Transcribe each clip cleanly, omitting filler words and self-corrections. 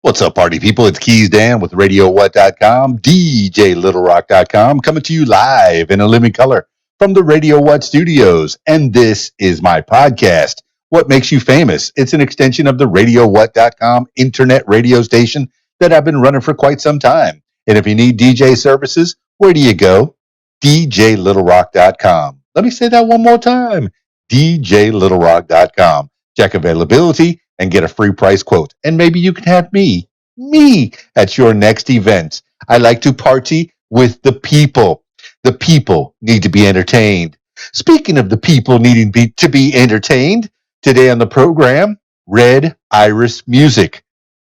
What's up, party people? It's Keys Dan with RadioWhat.com, DJLittleRock.com, coming to you live in a living color from the Radio What studios. And this is my podcast, What Makes You Famous. It's an extension of the RadioWhat.com internet radio station that I've been running for quite some time. And if you need DJ services, where do you go? DJLittleRock.com. Let me say that one more time, DJLittleRock.com. Check availability and get a free price quote. And maybe you can have me at your next event. I like to party with the people. The people need to be entertained. Speaking of the people needing to be entertained, today on the program, Red Iris Music.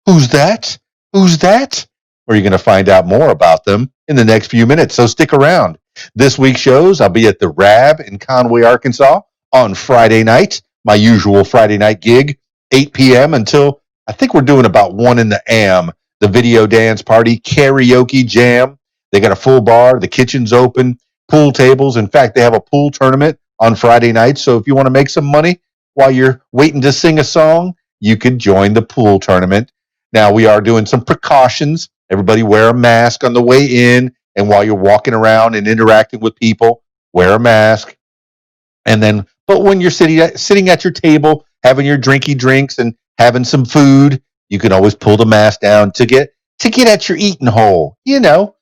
Who's that? Who's that? Well, you're going to find out more about them in the next few minutes, so stick around. This week's shows, I'll be at the Rab in Conway, Arkansas on Friday night, my usual Friday night gig, 8 p.m. until I think we're doing about 1 in the AM, the video dance party, karaoke jam. They got a full bar. The kitchen's open, pool tables. In fact, they have a pool tournament on Friday night. So if you want to make some money while you're waiting to sing a song, you can join the pool tournament. Now, we are doing some precautions. Everybody wear a mask on the way in. And while you're walking around and interacting with people, wear a mask. And then, but when you're sitting at your table, having your drinky drinks and having some food, you can always pull the mask down to get at your eating hole, you know.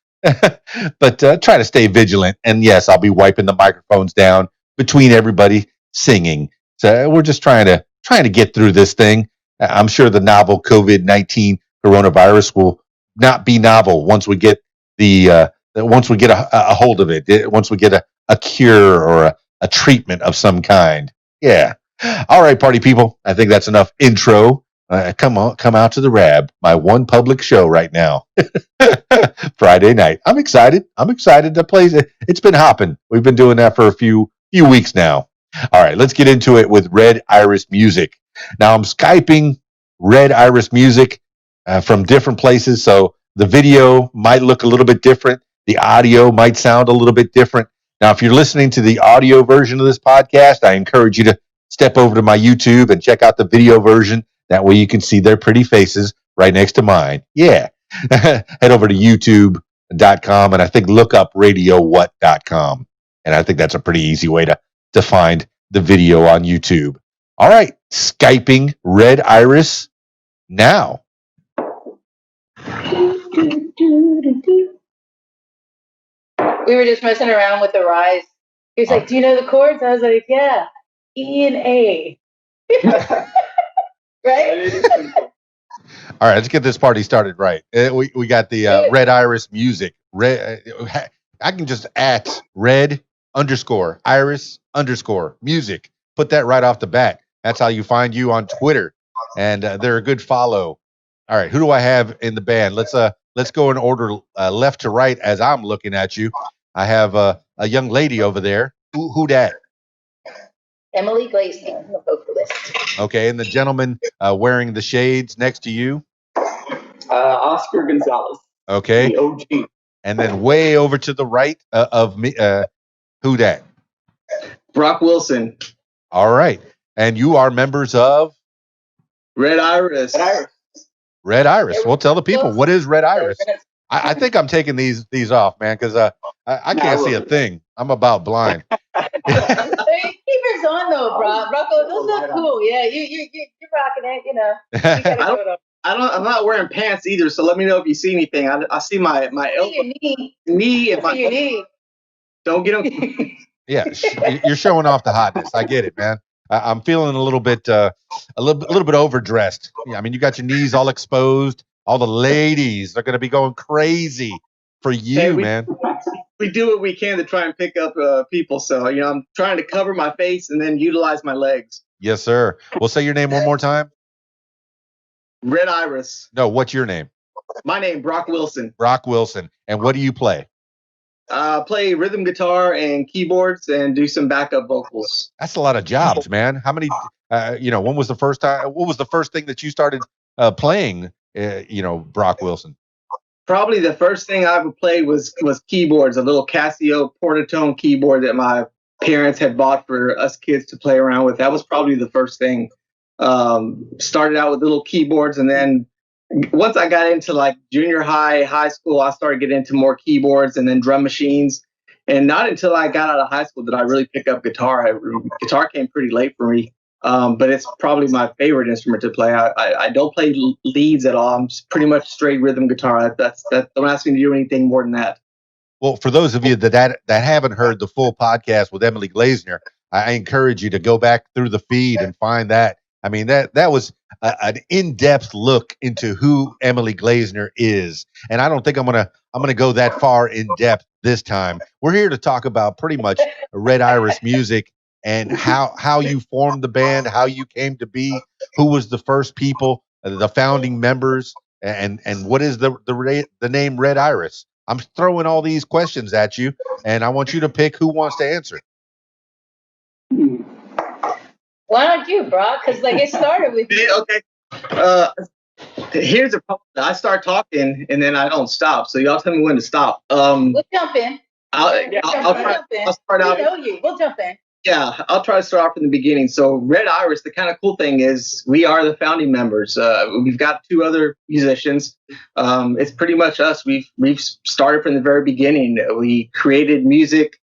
But try to stay vigilant. And yes, I'll be wiping the microphones down between everybody singing. So we're just trying to get through this thing. I'm sure the novel COVID-19 coronavirus will not be novel once we get once we get a hold of it. Once we get a cure or a treatment of some kind. Yeah. All right, party people. I think that's enough intro. Come out to the Rab, my one public show right now. Friday night. I'm excited to play. It's been hopping. We've been doing that for a few weeks now. All right, let's get into it with Red Iris Music. Now I'm Skyping Red Iris Music from different places, so the video might look a little bit different. The audio might sound a little bit different. Now, if you're listening to the audio version of this podcast, I encourage you to step over to my YouTube and check out the video version. That way you can see their pretty faces right next to mine. Yeah. Head over to youtube.com and I think look up radiowhat.com. And I think that's a pretty easy way to find the video on YouTube. All right. Skyping Red Iris now. We were just messing around with the rise. He was like, "Do you know the chords?" I was like, "Yeah, E and A." Right? All right, let's get this party started right. We got the Red Iris Music. I can just at Red _Iris _ music. Put that right off the bat. That's how you find you on Twitter, and they're a good follow. All right, who do I have in the band? Let's go in order left to right as I'm looking at you. I have a young lady over there. Who that? Emily Glacy, the vocalist. Okay, and the gentleman wearing the shades next to you? Oscar Gonzalez. Okay. The OG. And then way over to the right of me, who that? Brock Wilson. All right. And you are members of? Red Iris. Red Iris. Well, tell the people, what is Red Iris? I think I'm taking these off, man, because I can't see a thing. I'm about blind. Keep yours on though, bro. Rocco, those look cool. Yeah, you're rocking it. You know. You I'm not wearing pants either, so let me know if you see anything. I see my elbow, knee, and my knee. Don't get them. Yeah, you're showing off the hotness. I get it, man. I'm feeling a little bit overdressed. Yeah, I mean, you got your knees all exposed. All the ladies are going to be going crazy for you, man. We do what we can to try and pick up people. So, I'm trying to cover my face and then utilize my legs. Yes, sir. Well, say your name one more time. Red Iris. No, what's your name? My name, Brock Wilson. Brock Wilson. And what do you play? Play rhythm guitar and keyboards and do some backup vocals. That's a lot of jobs, man. How many, when was the first time, what was the first thing that you started playing, Brock Wilson? Probably the first thing I ever played was keyboards, a little Casio Portatone keyboard that my parents had bought for us kids to play around with. That was probably the first thing. Started out with little keyboards and then once I got into like junior high school, I started getting into more keyboards and then drum machines. And not until I got out of high school did I really pick up guitar. Guitar came pretty late for me, but it's probably my favorite instrument to play. I don't play leads at all. I'm just pretty much straight rhythm guitar. Don't ask me to do anything more than that. Well, for those of you that haven't heard the full podcast with Emily Glazner, I encourage you to go back through the feed and find that. I mean, that was an in-depth look into who Emily Glazner is, and I don't think I'm gonna go that far in depth this time. We're here to talk about pretty much Red Iris music and how you formed the band, how you came to be, who was the first people, the founding members, and what is the name Red Iris. I'm throwing all these questions at you, and I want you to pick who wants to answer. Why not you, Brock? Because like it started with you. Okay. Here's the problem. I start talking and then I don't stop. So y'all tell me when to stop. We'll jump in. I'll start out. We know you. We'll jump in. Yeah, I'll try to start off from the beginning. So Red Iris, the kind of cool thing is we are the founding members. We've got two other musicians. It's pretty much us. We've started from the very beginning. We created music.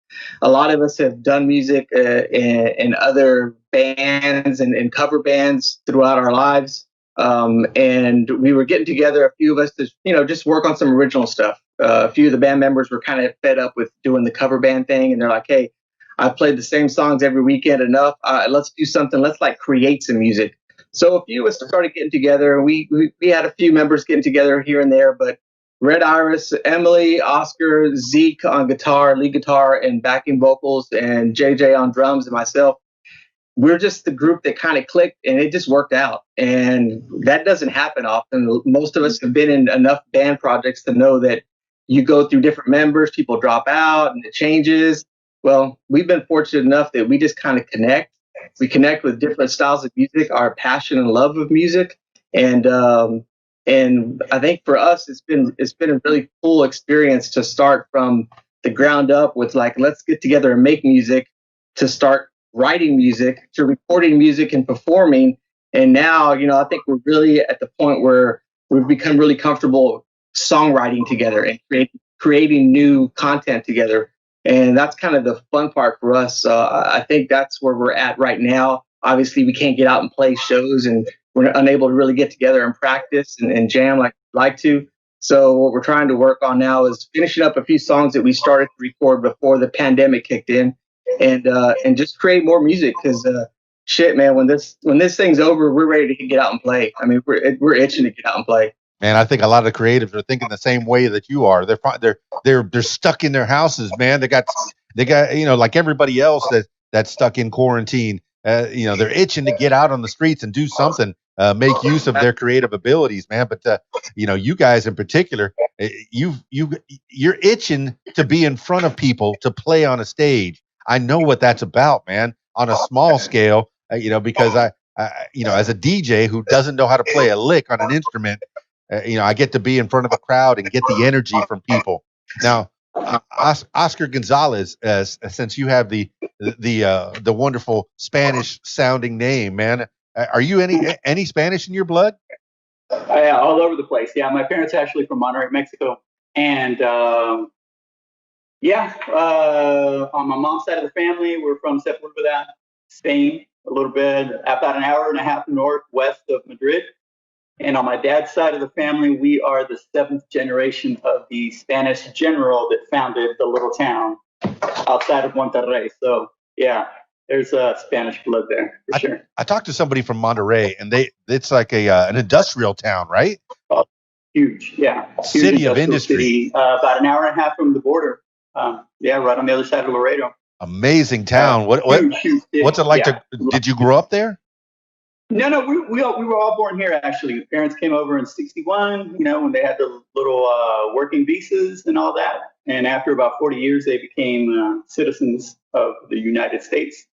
A lot of us have done music in other bands and cover bands throughout our lives. And we were getting together, a few of us, to just work on some original stuff. A few of the band members were kind of fed up with doing the cover band thing, and they're like, "Hey, I've played the same songs every weekend enough. Let's do something. Let's like create some music." So a few of us started getting together. We had a few members getting together here and there, but Red Iris, Emily, Oscar, ZEEK on guitar, lead guitar, and backing vocals, and JJ on drums, and myself. We're just the group that kind of clicked, and it just worked out. And that doesn't happen often. Most of us have been in enough band projects to know that you go through different members, people drop out, and it changes. Well, we've been fortunate enough that we just kind of connect. We connect with different styles of music, our passion and love of music, and I think for us, it's been a really cool experience to start from the ground up with like, let's get together and make music, to start writing music, to recording music and performing. And now, I think we're really at the point where we've become really comfortable songwriting together and creating new content together. And that's kind of the fun part for us. I think that's where we're at right now. Obviously, we can't get out and play shows, and we're unable to really get together and practice and jam like we'd like to. So what we're trying to work on now is finishing up a few songs that we started to record before the pandemic kicked in, and just create more music. Because shit, man, when this thing's over, we're ready to get out and play. I mean, we're itching to get out and play. Man, I think a lot of the creatives are thinking the same way that you are. They're stuck in their houses, man. They got like everybody else that's stuck in quarantine. They're itching to get out on the streets and do something, make use of their creative abilities, man. But you guys in particular, you're itching to be in front of people, to play on a stage. I know what that's about, man. On a small scale, because I as a DJ who doesn't know how to play a lick on an instrument. I get to be in front of a crowd and get the energy from people. Now, Oscar Gonzalez, since you have the wonderful Spanish sounding name, man, are you any Spanish in your blood? Yeah, all over the place. Yeah, my parents are actually from Monterrey, Mexico, and on my mom's side of the family, we're from Sepúlveda, Spain, a little bit, about an hour and a half northwest of Madrid. And on my dad's side of the family, we are the 7th generation of the Spanish general that founded the little town outside of Monterrey. So, yeah, there's Spanish blood there for sure. I talked to somebody from Monterrey, and it's like an industrial town, right? Oh, huge, yeah. City of industry. City, about an hour and a half from the border. Right on the other side of Laredo. Amazing town. What's it like did you grow up there? No, we were all born here, actually. Parents came over in 61, when they had the little working visas and all that. And after about 40 years, they became citizens of the United States.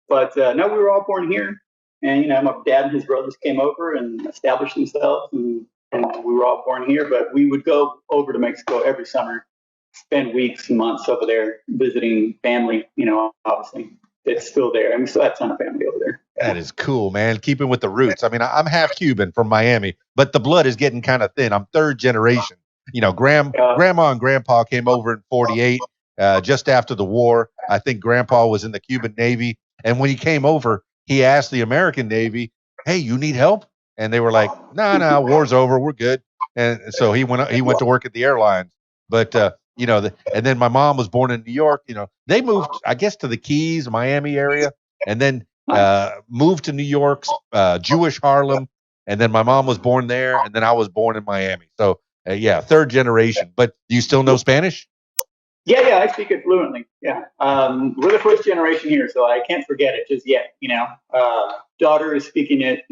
But no, we were all born here. And, my dad and his brothers came over and established themselves, and we were all born here. But we would go over to Mexico every summer, spend weeks and months over there visiting family, obviously. It's still there. And we still have a ton of family over there. That is cool, man. Keeping with the roots. I mean, I'm half Cuban from Miami, but the blood is getting kind of thin. I'm third generation. You know, grandma and grandpa came over in '48, just after the war. I think grandpa was in the Cuban Navy. And when he came over, he asked the American Navy, "Hey, you need help?" And they were like, "No, no, war's over. We're good." And so he went to work at the airlines. But you know, and then my mom was born in New York. You know, they moved, I guess, to the Keys, Miami area, and then moved to New York's Jewish Harlem, and then my mom was born there, and then I was born in Miami. So yeah, third generation. But do you still know Spanish? Yeah, I speak it fluently. Yeah, we're the first generation here, so I can't forget it just yet. Daughter is speaking it.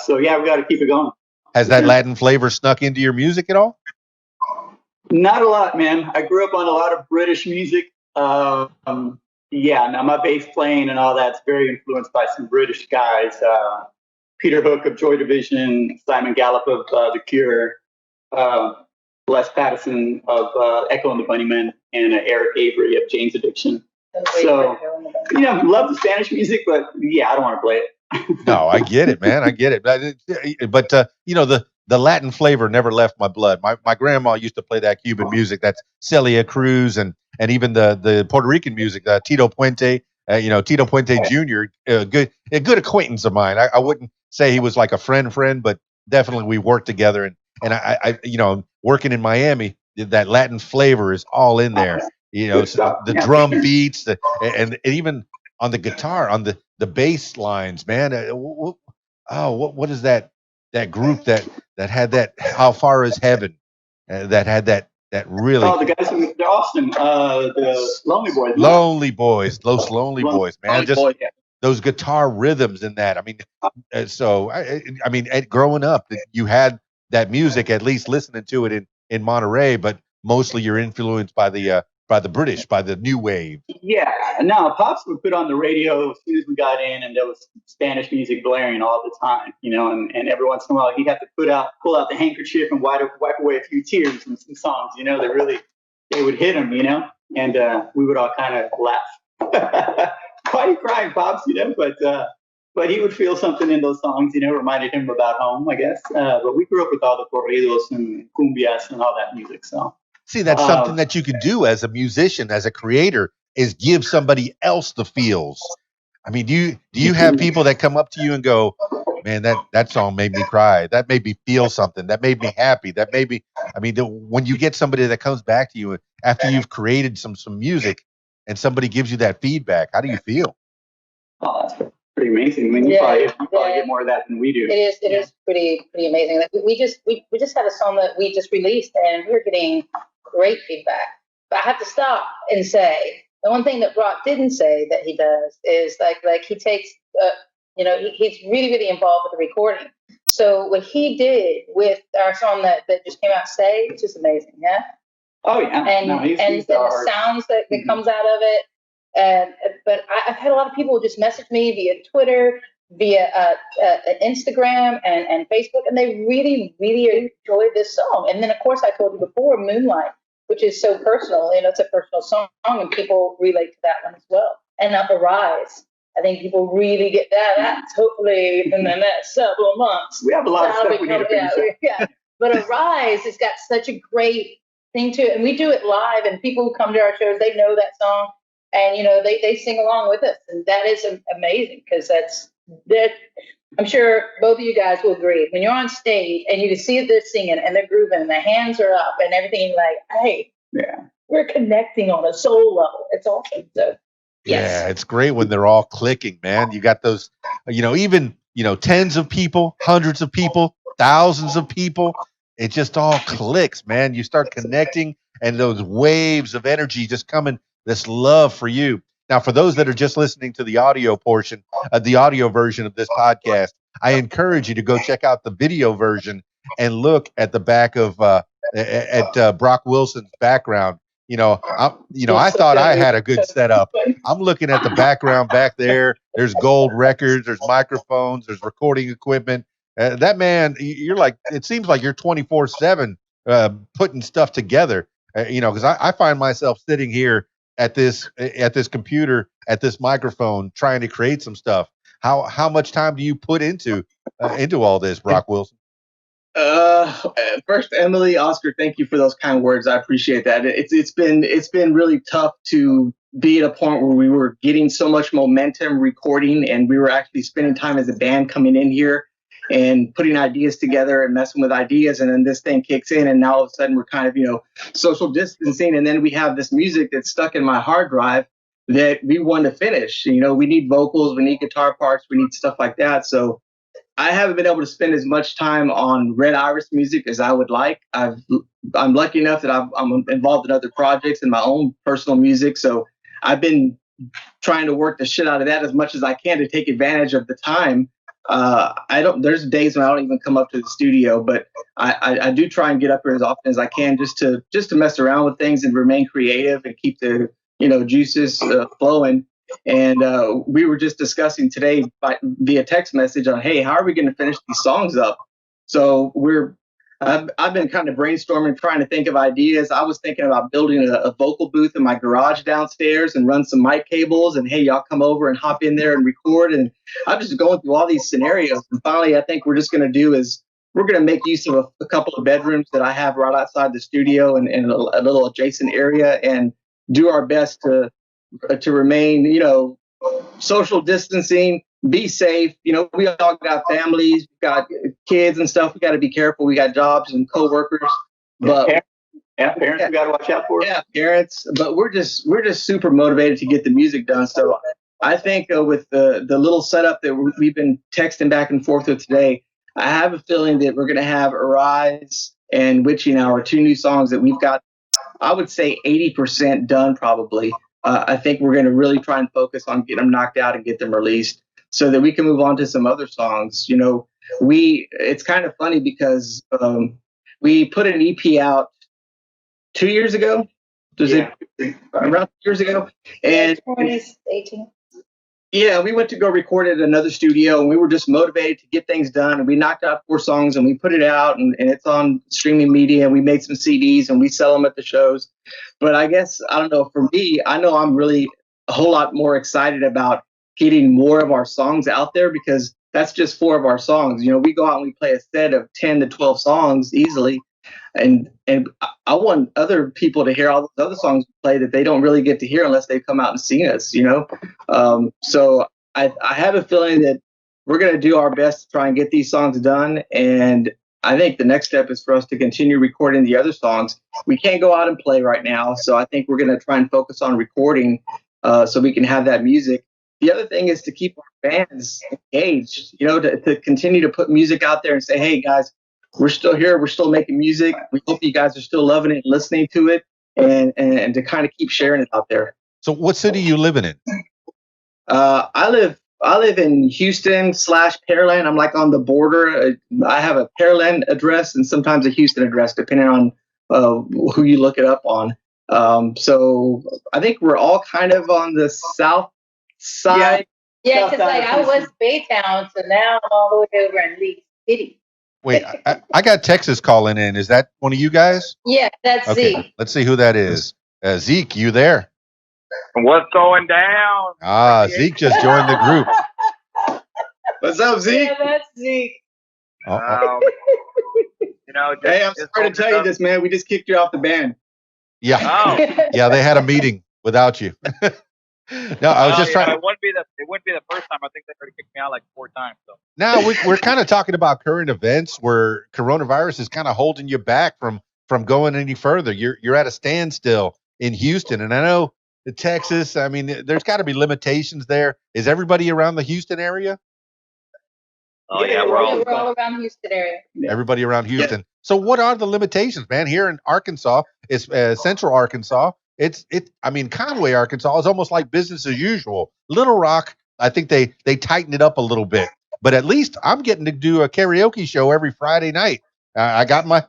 So yeah, we got to keep it going. Has that Latin flavor snuck into your music at all? Not a lot, man. I grew up on a lot of British music. Now my bass playing and all that's very influenced by some British guys. Peter Hook of Joy Division, Simon Gallup of The Cure, Les Patterson of Echo and the Bunnymen, and Eric Avery of Jane's Addiction. So, love the Spanish music, but yeah, I don't want to play it. No, I get it, man. I get it. But the Latin flavor never left my blood. My grandma used to play that Cuban music. That's Celia Cruz and even the Puerto Rican music. Tito Puente. Tito Puente Jr. A good acquaintance of mine. I wouldn't say he was like a friend, but definitely we worked together. And I working in Miami, that Latin flavor is all in there. The drum beats, and even on the guitar, on the bass lines, man. What is that group that had that? How Far Is Heaven? That had that really. Oh, the guys from Austin, the Lonely Boys. Lonely Boys, those Lonely Boys, man. Those guitar rhythms in that. I mean, growing up, you had that music, at least listening to it in Monterey, but mostly you're influenced by the British, by the new wave. Yeah, no, Pops would put on the radio as soon as we got in, and there was Spanish music blaring all the time, and every once in a while he'd have to pull out the handkerchief and wipe away a few tears from some songs, they would hit him, and we would all kind of laugh. Why are you crying, Pops? But he would feel something in those songs, reminded him about home, I guess. But we grew up with all the corridos and cumbias and all that music, so. See, that's something that you can do as a musician, as a creator, is give somebody else the feels. I mean, do you have people that come up to you and go, "Man, that song made me cry. That made me feel something. That made me happy. That made me." I mean, when you get somebody that comes back to you after you've created some music, and somebody gives you that feedback, how do you feel? Oh, that's pretty amazing. I mean, you probably get more of that than we do. It is pretty amazing. We just had a song that we just released, and we're getting great feedback. But I have to stop and say the one thing that Brock didn't say that he does is like he takes he's really involved with the recording. So what he did with our song that just came out, "Stay," it's just amazing. Yeah. Oh yeah. And the sounds that comes out of it. But I've had a lot of people just message me via Twitter, via Instagram and Facebook, and they really enjoy this song. And then, of course, I told you before, "Moonlight," which is so personal. It's a personal song, and people relate to that one as well. And "Arise," I think people really get that. That's hopefully in the next several months. We have a lot of stuff we need to finish. Yeah. But "Arise" has got such a great thing to it, and we do it live. And people who come to our shows, they know that song, and they sing along with us, and that is amazing because that. I'm sure both of you guys will agree. When you're on stage and you can see they're singing and they're grooving and their hands are up and everything, like, hey, we're connecting on a soul level. It's awesome. So, yes. Yeah, it's great when they're all clicking, man. You got those, even tens of people, hundreds of people, thousands of people. It just all clicks, man. You start connecting, and those waves of energy just coming. This love for you. Now, for those that are just listening to the audio portion, the audio version of this podcast, I encourage you to go check out the video version and look at the back of Brock Wilson's background. I thought I had a good setup. I'm looking at the background back there. There's gold records, there's microphones, there's recording equipment. That man, you're like, it seems like you're 24/7 putting stuff together. Because I find myself sitting here at this computer, at this microphone, trying to create some stuff. How much time do you put into all this, Brock Wilson? First, Emily, Oscar, thank you for those kind words. I appreciate that. It's been really tough to be at a point where we were getting so much momentum recording, and we were actually spending time as a band coming in here and putting ideas together and messing with ideas, and then this thing kicks in, and now all of a sudden we're kind of social distancing, and then we have this music that's stuck in my hard drive that we want to finish. We need vocals, we need guitar parts, we need stuff like that. So I haven't been able to spend as much time on Red Iris music as I would like. I'm lucky enough that I'm involved in other projects and my own personal music. So I've been trying to work the shit out of that as much as I can to take advantage of the time. There's days when I don't even come up to the studio, but I do try and get up here as often as I can just to mess around with things and remain creative and keep the juices flowing. And we were just discussing today via text message on, hey, how are we going to finish these songs up? So I've been kind of brainstorming, trying to think of ideas. I was thinking about building a vocal booth in my garage downstairs and run some mic cables, and hey, y'all come over and hop in there and record. And I'm just going through all these scenarios. And finally, I think we're just going to do is we're going to make use of a couple of bedrooms that I have right outside the studio and in a little adjacent area, and do our best to remain, social distancing, be safe. We all got families, we got kids and stuff. We got to be careful. We got jobs and coworkers, but parents we got to watch out for. Yeah, parents. But we're just super motivated to get the music done. So I think with the little setup that we've been texting back and forth with today, I have a feeling that we're going to have Arise and Witching Hour, 2 new songs that we've got, I would say 80% done probably. I think we're going to really try and focus on getting them knocked out and get them released so that we can move on to some other songs. It's kind of funny because we put an EP out 2 years ago. Around 2 years ago? And 2018. Yeah, we went to go record at another studio, and we were just motivated to get things done. And we knocked out 4 songs, and we put it out, and it's on streaming media. And we made some CDs, and we sell them at the shows. But I guess, I don't know, for me, I know I'm really a whole lot more excited about getting more of our songs out there, because that's just 4 of our songs. We go out and we play a set of 10 to 12 songs easily. And I want other people to hear all those other songs we play that they don't really get to hear unless they come out and see us, So I have a feeling that we're going to do our best to try and get these songs done. And I think the next step is for us to continue recording the other songs. We can't go out and play right now, so I think we're going to try and focus on recording so we can have that music. The other thing is to keep our fans engaged, to continue to put music out there and say, hey, guys, we're still here. We're still making music. We hope you guys are still loving it and listening to it, and to kind of keep sharing it out there. So what city are you living in? I live in Houston / Pearland. I'm like on the border. I have a Pearland address and sometimes a Houston address, depending on who you look it up on. So I think we're all kind of on the south side. Yeah, because I was Baytown, so now I'm all the way over in Lee City. Wait, I got Texas calling in. Is that one of you guys? Yeah, that's okay. ZEEK. Let's see who that is. ZEEK, you there? What's going down? ZEEK just joined the group. What's up, ZEEK? Yeah, that's ZEEK. Hey, I'm sorry to tell you this, man. We just kicked you off the band. Yeah. Oh. Yeah, they had a meeting without you. No, I was just trying. It wouldn't be the first time. I think they already kicked me out like 4 times. So. Now we're kind of talking about current events where coronavirus is kind of holding you back from going any further. You're at a standstill in Houston, and I know Texas. I mean, there's got to be limitations there. Is everybody around the Houston area? Oh yeah, we're all around Houston area. Everybody around Houston. Yeah. So what are the limitations, man? Here in Arkansas, it's Central Arkansas. I mean, Conway, Arkansas is almost like business as usual. Little Rock, I think they tighten it up a little bit, but at least I'm getting to do a karaoke show every Friday night. I got my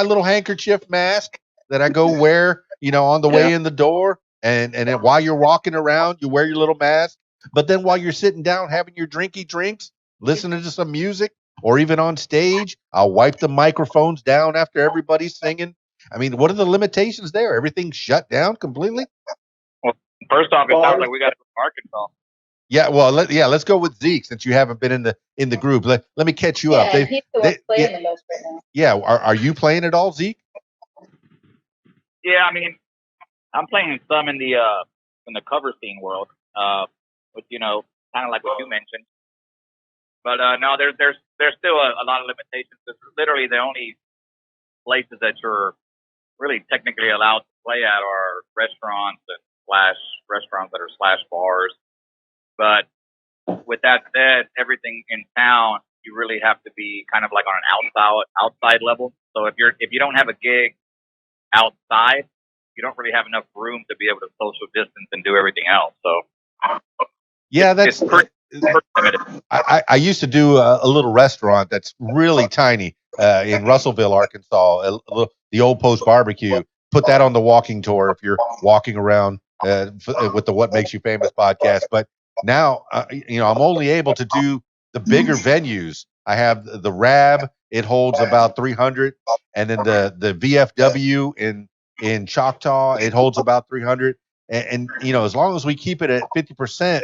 little handkerchief mask that I go wear, on the way in the door, and then while you're walking around, you wear your little mask. But then while you're sitting down having your drinky drinks, listening to some music, or even on stage, I'll wipe the microphones down after everybody's singing. I mean, what are the limitations there? Everything's shut down completely? Well, first off, it sounds like we got to go to Arkansas. Yeah, well, let's go with Zeke since you haven't been in the group. Let me catch you up. Yeah, and he's the one playing Yeah, the most right now. yeah. Are you playing at all, Zeke? Yeah, I mean, I'm playing some in the cover scene world, with kind of like what you mentioned. But no, there's still a lot of limitations. It's literally the only places that you're really technically allowed to play at are restaurants and slash restaurants that are slash bars. But with that said, everything in town you really have to be kind of like on an outside level. So if you don't have a gig outside, you don't really have enough room to be able to social distance and do everything else. So Yeah, it's pretty limited. I used to do a little restaurant that's really tiny in Russellville, Arkansas. The Old Post Barbecue. Put that on the walking tour if you're walking around with the What Makes You Famous podcast. But now, I'm only able to do the bigger venues. I have the Rab. It holds about 300, and then the VFW in Choctaw. It holds about 300. And as long as we keep it at 50%,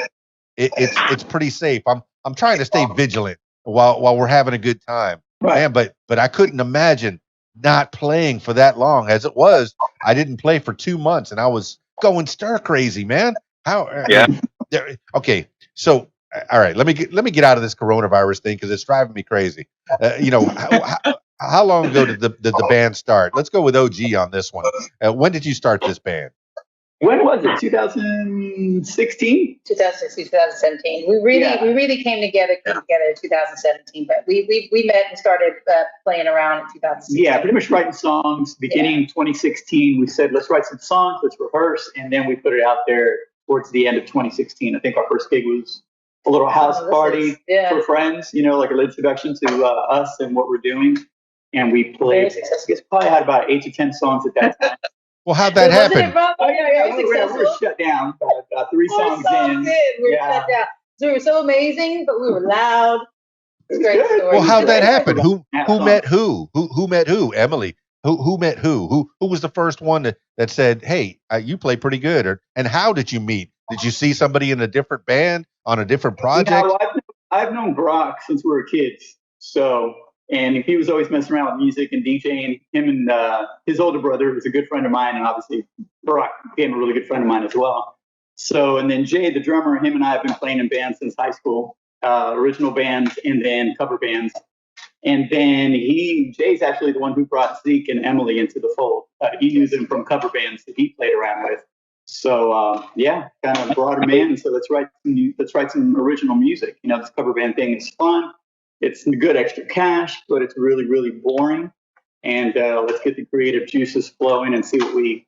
it's pretty safe. I'm trying to stay vigilant while we're having a good time, Right. man. But I couldn't imagine not playing for that long. As it was, I didn't play for 2 months, and I was going stir crazy, man. How? Yeah. Okay, so all right, let me get out of this coronavirus thing because it's driving me crazy. How long ago did the band start? Let's go with OG on this one. When did you start this band? When was it? 2016? 2016, 2017. We really came together in 2017, but we met and started playing around in 2016. Yeah, pretty much writing songs. Beginning 2016, we said, let's write some songs, let's rehearse, and then we put it out there towards the end of 2016. I think our first gig was a little house party for friends, like an introduction to us and what we're doing. And we played, I guess, probably had about 8 to 10 songs at that time. Well, how'd that happen? We were shut down. 3 songs in. We were shut down. So we were so amazing, but we were loud. Great story. Well, how'd that happen? Who met who? Who met who? Emily. Who met who? Who was the first one that said, "Hey, you play pretty good"? And how did you meet? Did you see somebody in a different band on a different project? No, I've known Brock since we were kids. So, and he was always messing around with music and DJing. Him and his older brother was a good friend of mine, and obviously Brock became a really good friend of mine as well. So, and then Jay, the drummer, him and I have been playing in bands since high school, original bands and then cover bands. And then Jay's actually the one who brought Zeke and Emily into the fold. He knew them from cover bands that he played around with. So kind of brought him in and said, let's write some original music. This cover band thing is fun. It's good extra cash, but it's really, really boring. And let's get the creative juices flowing and see what we,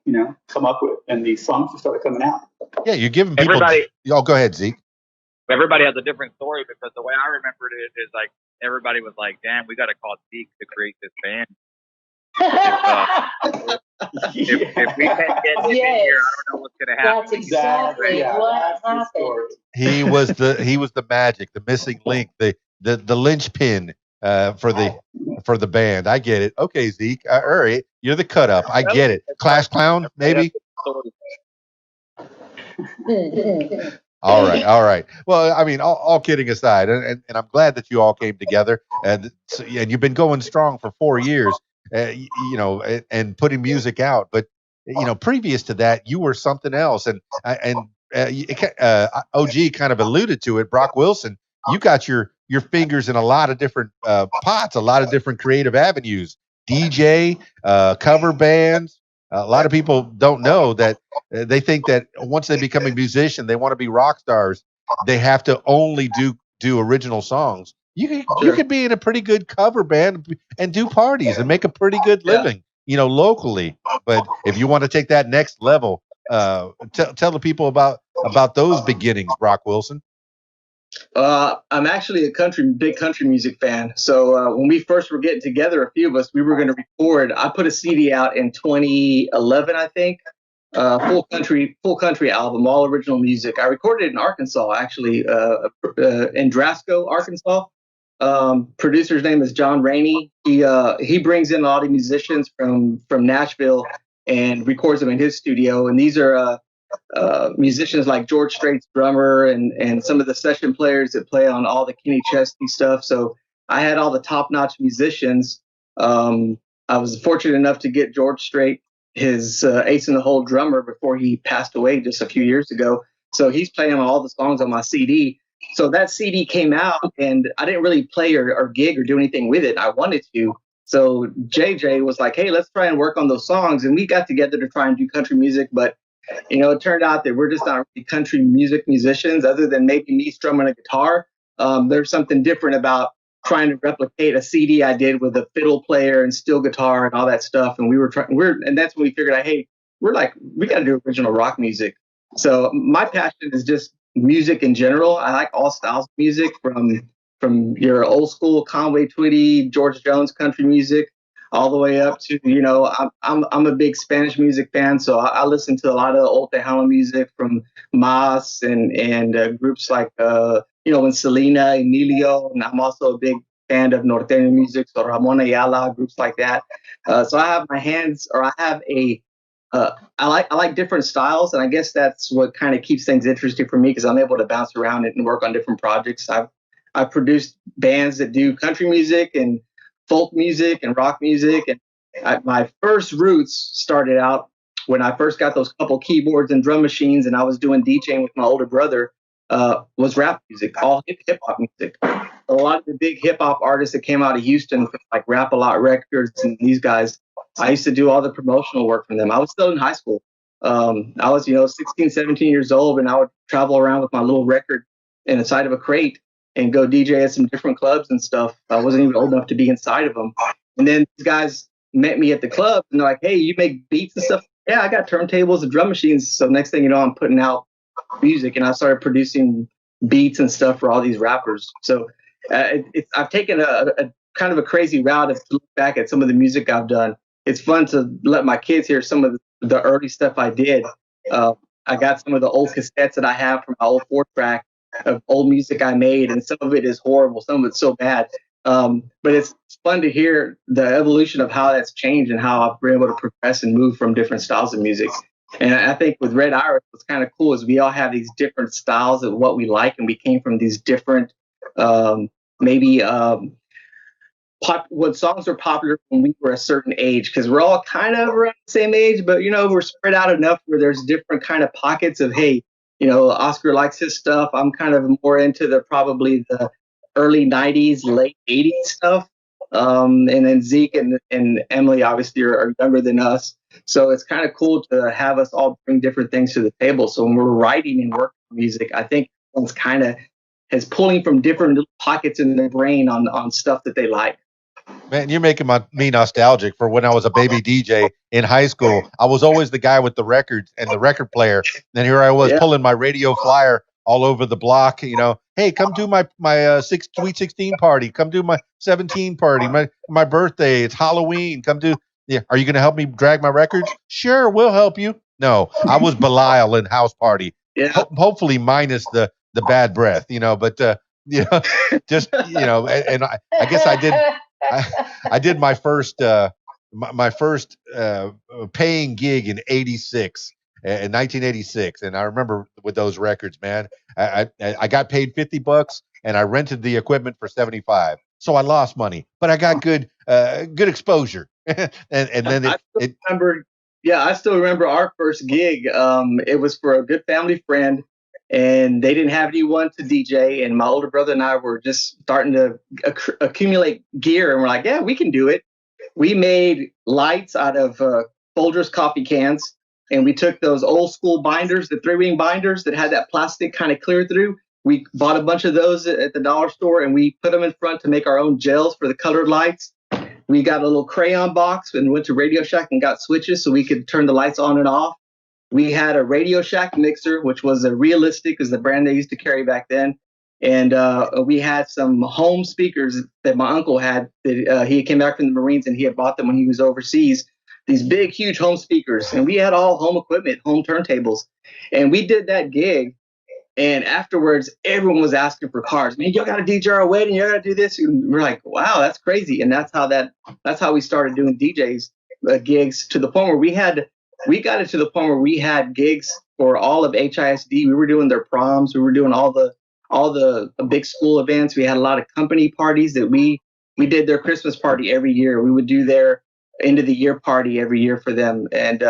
come up with. And these songs just started coming out. Yeah, you're giving people. Oh, go ahead, Zeke. Everybody has a different story because the way I remembered it is like everybody was like, "Damn, we got to call ZEEK to create this band." If we can't get him in here, I don't know what's gonna happen. That's exactly what happened. He was the magic, the missing link, the linchpin for the band. I get it. Okay, Zeke. All right, you're the cut up. I get it. Class clown, maybe. All right. Well, I mean, all kidding aside, and I'm glad that you all came together, and you've been going strong for 4 years, and putting music out. But previous to that, you were something else, and OG kind of alluded to it. Brock Wilson, you got your fingers in a lot of different pots, a lot of different creative avenues. DJ, cover bands. A lot of people don't know that they think that once they become a musician, they want to be rock stars. They have to only do original songs. You could be in a pretty good cover band and do parties and make a pretty good living, locally. But if you want to take that next level, tell the people about those beginnings, Brock Wilson. I'm actually a big country music fan. So when we first were getting together, a few of us, we were going to record. I put a CD out in 2011, I think. Full country album, all original music. I recorded it in Arkansas, actually, in Drasco, Arkansas. Producer's name is John Rainey. He brings in a lot of musicians from Nashville and records them in his studio. And these are musicians like George Strait's drummer and some of the session players that play on all the Kenny Chesney stuff. So I had all the top-notch musicians. I was fortunate enough to get George Strait, his ace in the hole drummer, before he passed away just a few years ago. So he's playing all the songs on my CD. So that CD came out, and I didn't really play or gig or do anything with it. I wanted to. So JJ was like, hey, let's try and work on those songs. And we got together to try and do country music. But, it turned out that we're just not really country music musicians, other than maybe me strumming a guitar. There's something different about trying to replicate a CD I did with a fiddle player and steel guitar and all that stuff. And and that's when we figured out, hey, we got to do original rock music. So my passion is just music in general. I like all styles of music, from your old school Conway Twitty, George Jones country music, all the way up to, I'm a big Spanish music fan, so I listen to a lot of old Tejano music from Mas and groups like when Selena, Emilio, and I'm also a big fan of norteño music, so Ramon Ayala, groups like that. So I have I like different styles, and I guess that's what kind of keeps things interesting for me, because I'm able to bounce around it and work on different projects. I've produced bands that do country music and folk music and rock music, and my first roots started out when I first got those couple keyboards and drum machines, and I was doing DJing with my older brother. Was rap music, all hip hop music. A lot of the big hip hop artists that came out of Houston, like Rap A Lot Records and these guys, I used to do all the promotional work for them. I was still in high school. I was, 16, 17 years old, and I would travel around with my little record inside of a crate and go DJ at some different clubs and stuff. I wasn't even old enough to be inside of them. And then these guys met me at the club, and they're like, hey, you make beats and stuff? Yeah, I got turntables and drum machines. So next thing you know, I'm putting out music, and I started producing beats and stuff for all these rappers. So I've taken a kind of a crazy route to look back at some of the music I've done. It's fun to let my kids hear some of the early stuff I did. I got some of the old cassettes that I have from my old 4-track of old music I made, and some of it is horrible, some of it's so bad. But it's fun to hear the evolution of how that's changed and how I've been able to progress and move from different styles of music. And I think with Red Iris, what's kind of cool is we all have these different styles of what we like, and we came from these different, what songs were popular when we were a certain age, because we're all kind of around the same age, but we're spread out enough where there's different kind of pockets of, hey, Oscar likes his stuff. I'm kind of more into probably the early 90s, late 80s stuff. And then ZEEK and Emily obviously are younger than us. So it's kind of cool to have us all bring different things to the table. So when we're writing and working on music, I think everyone's kind of is pulling from different little pockets in their brain on stuff that they like. Man, you're making me nostalgic for when I was a baby DJ in high school. I was always the guy with the records and the record player. And here I was pulling my radio flyer all over the block, hey, come do my Sweet 16 party. Come do my 17 party, my birthday. It's Halloween. Come do. Yeah. Are you going to help me drag my records? Sure, we'll help you. No, I was Belial in house party. Yeah. Hopefully minus the bad breath, but just, and I guess I did. I did my first paying gig in 1986, and I remember with those records, man. I got paid $50, and I rented the equipment for $75. So I lost money, but I got good exposure. and then I still remember our first gig. It was for a good family friend, and they didn't have anyone to DJ, and my older brother and I were just starting to accumulate gear, and we're like, yeah, we can do it. We made lights out of Folgers coffee cans, and we took those old school binders, the 3-ring binders that had that plastic kind of clear through. We bought a bunch of those at the dollar store, and we put them in front to make our own gels for the colored lights. We got a little crayon box and went to Radio Shack and got switches so we could turn the lights on and off. We had a Radio Shack mixer, which was a Realistic, is the brand they used to carry back then. And we had some home speakers that my uncle had. He came back from the Marines, and he had bought them when he was overseas. These big, huge home speakers. And we had all home equipment, home turntables. And we did that gig. And afterwards, everyone was asking for cars. Man, y'all got to DJ our wedding. Y'all got to do this. And we're like, wow, that's crazy. And that's how we started doing DJs gigs, to the point where we had we got it to the point where we had gigs for all of HISD. We were doing their proms. We were doing all the big school events. We had a lot of company parties that we did their Christmas party every year. We would do their end of the year party every year for them, and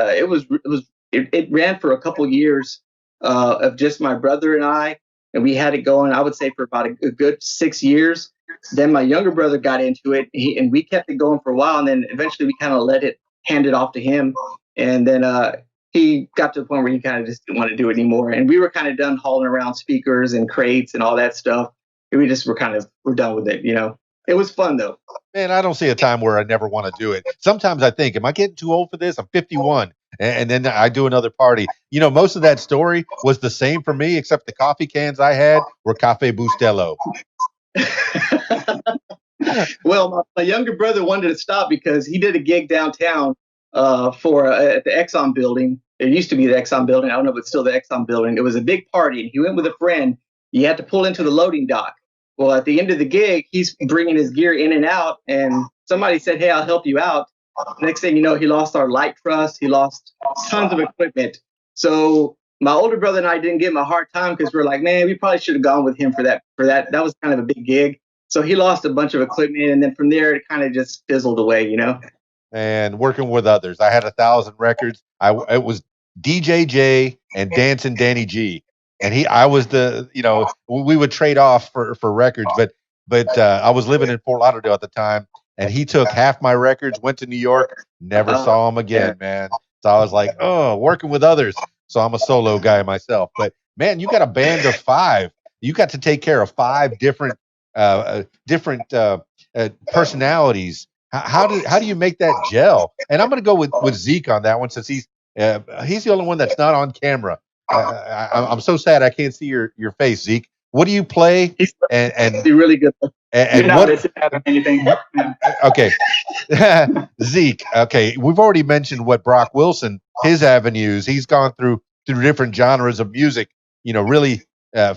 it ran for a couple years of just my brother and I, and we had it going. I would say for about a good 6 years. Then my younger brother got into it, and we kept it going for a while, and then eventually we kind of hand it off to him, and then he got to the point where he kind of just didn't want to do it anymore, and we were kind of done hauling around speakers and crates and all that stuff. And we just we're done with it, you know. It was fun though. Man, I don't see a time where I never want to do it. Sometimes I think, am I getting too old for this? I'm 51. And then I do another party. You know, most of that story was the same for me, except the coffee cans I had were Cafe Bustelo. Well, my younger brother wanted to stop because he did a gig downtown at the Exxon building. It used to be the Exxon building. I don't know if it's still the Exxon building. It was a big party, and he went with a friend. You had to pull into the loading dock. Well, at the end of the gig, he's bringing his gear in and out, and somebody said, "Hey, I'll help you out." Next thing you know, he lost our light truss. He lost tons of equipment. So my older brother and I didn't give him a hard time because we're like, man, we probably should have gone with him for that. That was kind of a big gig. So he lost a bunch of equipment, and then from there, it kind of just fizzled away, you know? And working with others. I had 1,000 records. It was DJJ and Dancing Danny G. And I was we would trade off for records, but I was living in Fort Lauderdale at the time, and he took half my records, went to New York, never saw him again, man. So I was like, oh, working with others. So I'm a solo guy myself. But man, you got a band of 5. You got to take care of 5 different personalities. How do you make that gel? And I'm going to go with ZEEK on that one, since he's the only one that's not on camera. I'm so sad I can't see your face, ZEEK. What do you play? He's And really good. and You're what? not missing out on anything. Okay, ZEEK. Okay, we've already mentioned what Brock Wilson, his avenues. He's gone through different genres of music. You know, really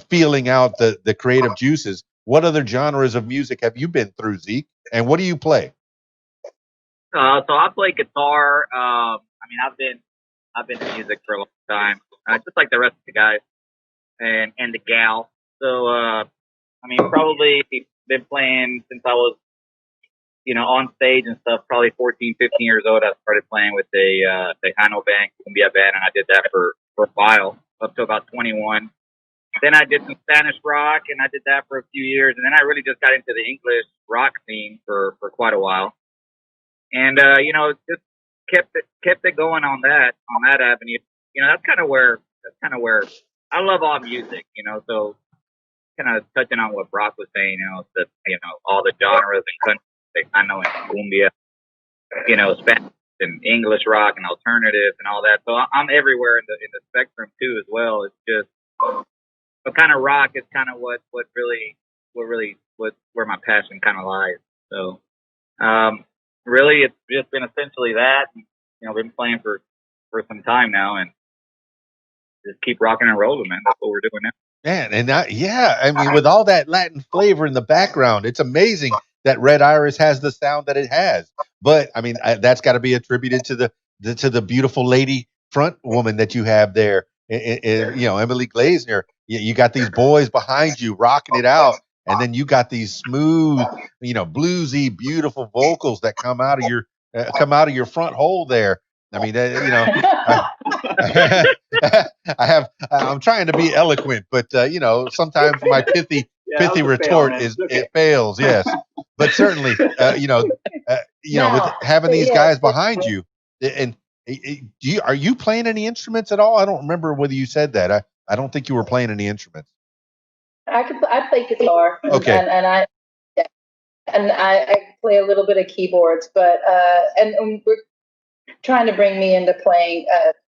feeling out the creative juices. What other genres of music have you been through, ZEEK? And what do you play? So I play guitar. I mean, I've been in music for a long time, just like the rest of the guys and the gal. So I mean, probably been playing since I was, on stage and stuff. Probably 14, 15 years old. I started playing with a Tejano band, cumbia band, and I did that for a while, up to about 21. Then I did some Spanish rock, and I did that for a few years, and then I really just got into the English rock scene for quite a while. And just kept it going on that avenue. That's kind of where I love all music. So kind of touching on what Brock was saying. All the genres and country, I know, and cumbia, Spanish and English rock and alternative and all that. So I'm everywhere in the spectrum too as well. It's just, but kind of rock is kind of where my passion kind of lies. So. Really, it's just been essentially that. I've been playing for some time now, and just keep rocking and rolling, man. That's what we're doing now. Man, and I mean, with all that Latin flavor in the background, it's amazing that Red Iris has the sound that it has. But I mean, that's got to be attributed to the beautiful lady front woman that you have there. Emily Glazner. You got these boys behind you rocking it out. And then you got these smooth, bluesy, beautiful vocals that come out of your front hole there. I mean, I'm trying to be eloquent, but sometimes my pithy retort it fails. Yes, but certainly, with having these guys behind you, and are you playing any instruments at all? I don't remember whether you said that. I don't think you were playing any instruments. I play guitar. Okay. And I play a little bit of keyboards, but and we're trying to bring me into playing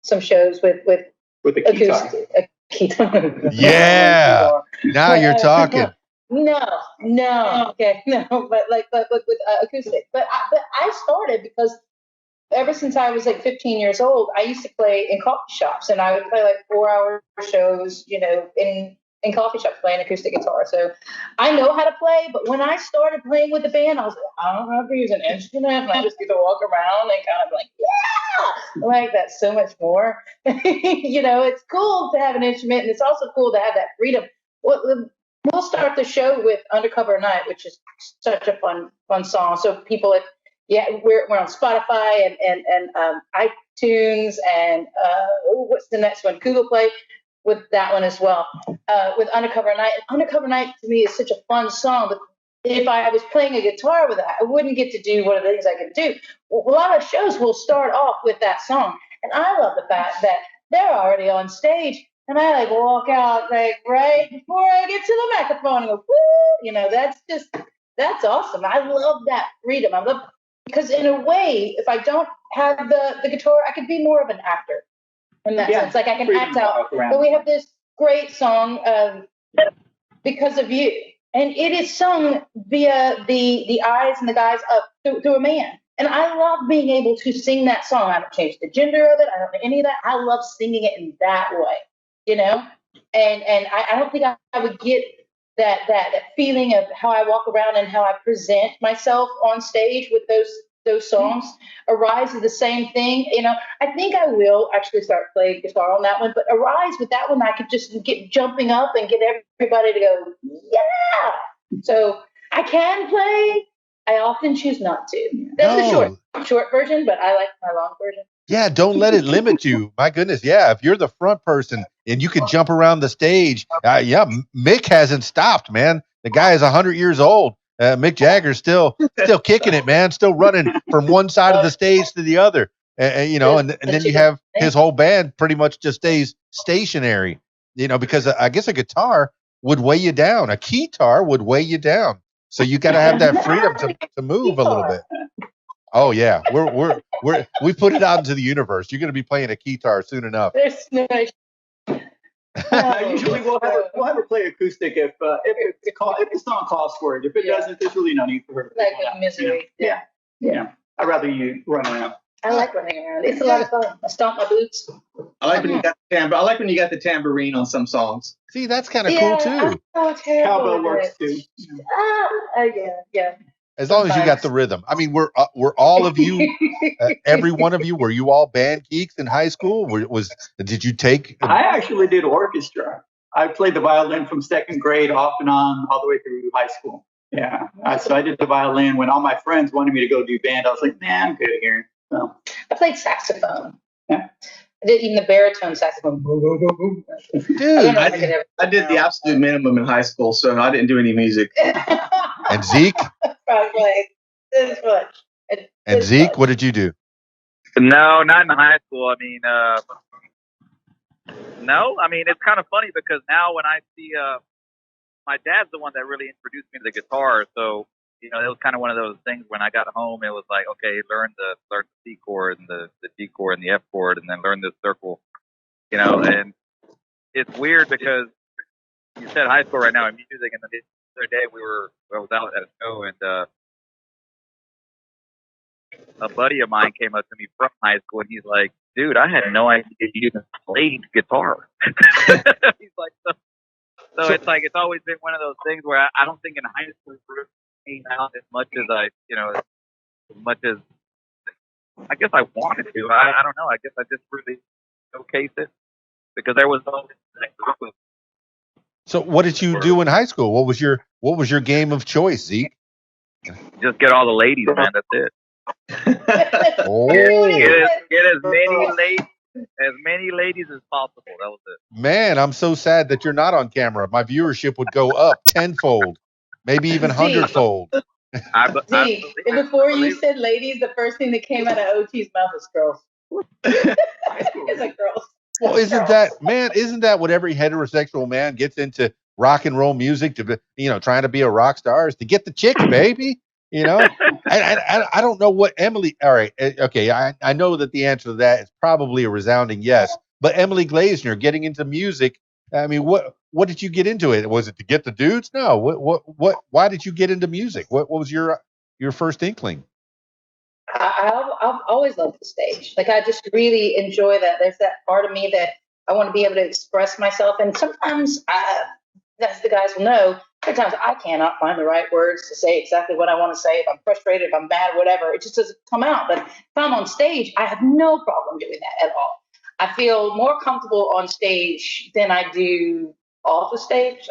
some shows with the guitar. Yeah. Now you're talking. No, okay, no, but with acoustic. But I started because ever since I was like 15 years old, I used to play in coffee shops, and I would play like 4-hour shows, in coffee shops playing acoustic guitar. So I know how to play, but when I started playing with the band, I was like, I don't have to use an instrument, and I just get to walk around and kind of like, yeah. like that so much more. It's cool to have an instrument, and it's also cool to have that freedom. We'll start the show with Undercover Night, which is such a fun song. So people, we're on Spotify and iTunes and what's the next one? Google Play with that one as well. With Undercover Night. And Undercover Night to me is such a fun song, but if I was playing a guitar with that, I wouldn't get to do one of the things I can do. Well, a lot of shows will start off with that song. And I love the fact that they're already on stage and I walk out right before I get to the microphone and go, woo, that's awesome. I love that freedom. Because in a way, if I don't have the guitar, I could be more of an actor in that sense. Like I can act out. But we have this great song, Because of You. And it is sung via the eyes and the guys up through a man. And I love being able to sing that song. I don't change the gender of it. I don't do any of that. I love singing it in that way, And I don't think I would get that feeling of how I walk around and how I present myself on stage with those songs. Arise is the same thing. I think I will actually start playing guitar on that one. But Arise, with that one, I could just get jumping up and get everybody to go, yeah. So I can play. I often choose not to. That's the short version, but I like my long version. Yeah, don't let it limit you. My goodness, yeah. If you're the front person and you can jump around the stage, Mick hasn't stopped, man. The guy is 100 years old. Mick Jagger's still kicking it, man. Still running from one side of the stage to the other. And then you have his whole band pretty much just stays stationary. Because I guess a guitar would weigh you down. A keytar would weigh you down. So you got to have that freedom to move a little bit. Oh yeah, we put it out into the universe. You're going to be playing a keytar soon enough. Usually we'll have her play acoustic if the song calls for it. If it doesn't, there's really no need for her. Like Misery. Yeah. I'd rather you run around. I like running around. It's a lot of fun. I stomp my boots. I like when you got the tambourine on some songs. See, that's kind of cool too. Cowbell works too. Yeah. As long as you got the rhythm. I mean, we're all of you, every one of you. Were you all band geeks in high school? Did you take? I actually did orchestra. I played the violin from second grade off and on all the way through high school. Yeah, so I did the violin when all my friends wanted me to go do band. I was like, man, I'm good here. So I played saxophone. Yeah. I did even the baritone saxophone. Dude, I did the absolute minimum in high school, so I didn't do any music. And Zeke? Probably. This is fun. And Zeke, what did you do? No, not in high school. I mean, no. I mean, it's kind of funny because now when I see, my dad's the one that really introduced me to the guitar. So, it was kind of one of those things when I got home, it was like, okay, learn the C chord and the D chord and the F chord, and then learn this circle, and it's weird because you said high school right now in music, and the other day I was out at a show, and a buddy of mine came up to me from high school, and he's like, dude, I had no idea you even played guitar. He's like, so it's like, it's always been one of those things where I don't think in high school came out as much as as much as I guess I wanted to. I don't know. I guess I just really showcased it because there was always that group of. So what did you do in high school? What was your game of choice, Zeke? Just get all the ladies, man. That's it. Get as many ladies as possible. That was it. Man, I'm so sad that you're not on camera. My viewership would go up tenfold, maybe even 100-fold. Before you said ladies, the first thing that came out of OT's mouth was girls. It's like girls. Well, isn't that what every heterosexual man gets into rock and roll music to be, trying to be a rock star is to get the chicks, baby. I don't know what Emily. All right, okay. I know that the answer to that is probably a resounding yes. But Emily Glazner getting into music. I mean, what did you get into it? Was it to get the dudes? No. What? Why did you get into music? What was your first inkling? I've always loved the stage. Like I just really enjoy that. There's that part of me that I want to be able to express myself, and sometimes, as the guys will know, At times I cannot find the right words to say exactly what I want to say. If I'm frustrated, if I'm mad, whatever, it just doesn't come out. But if I'm on stage, I have no problem doing that at all. I feel more comfortable on stage than I do off the stage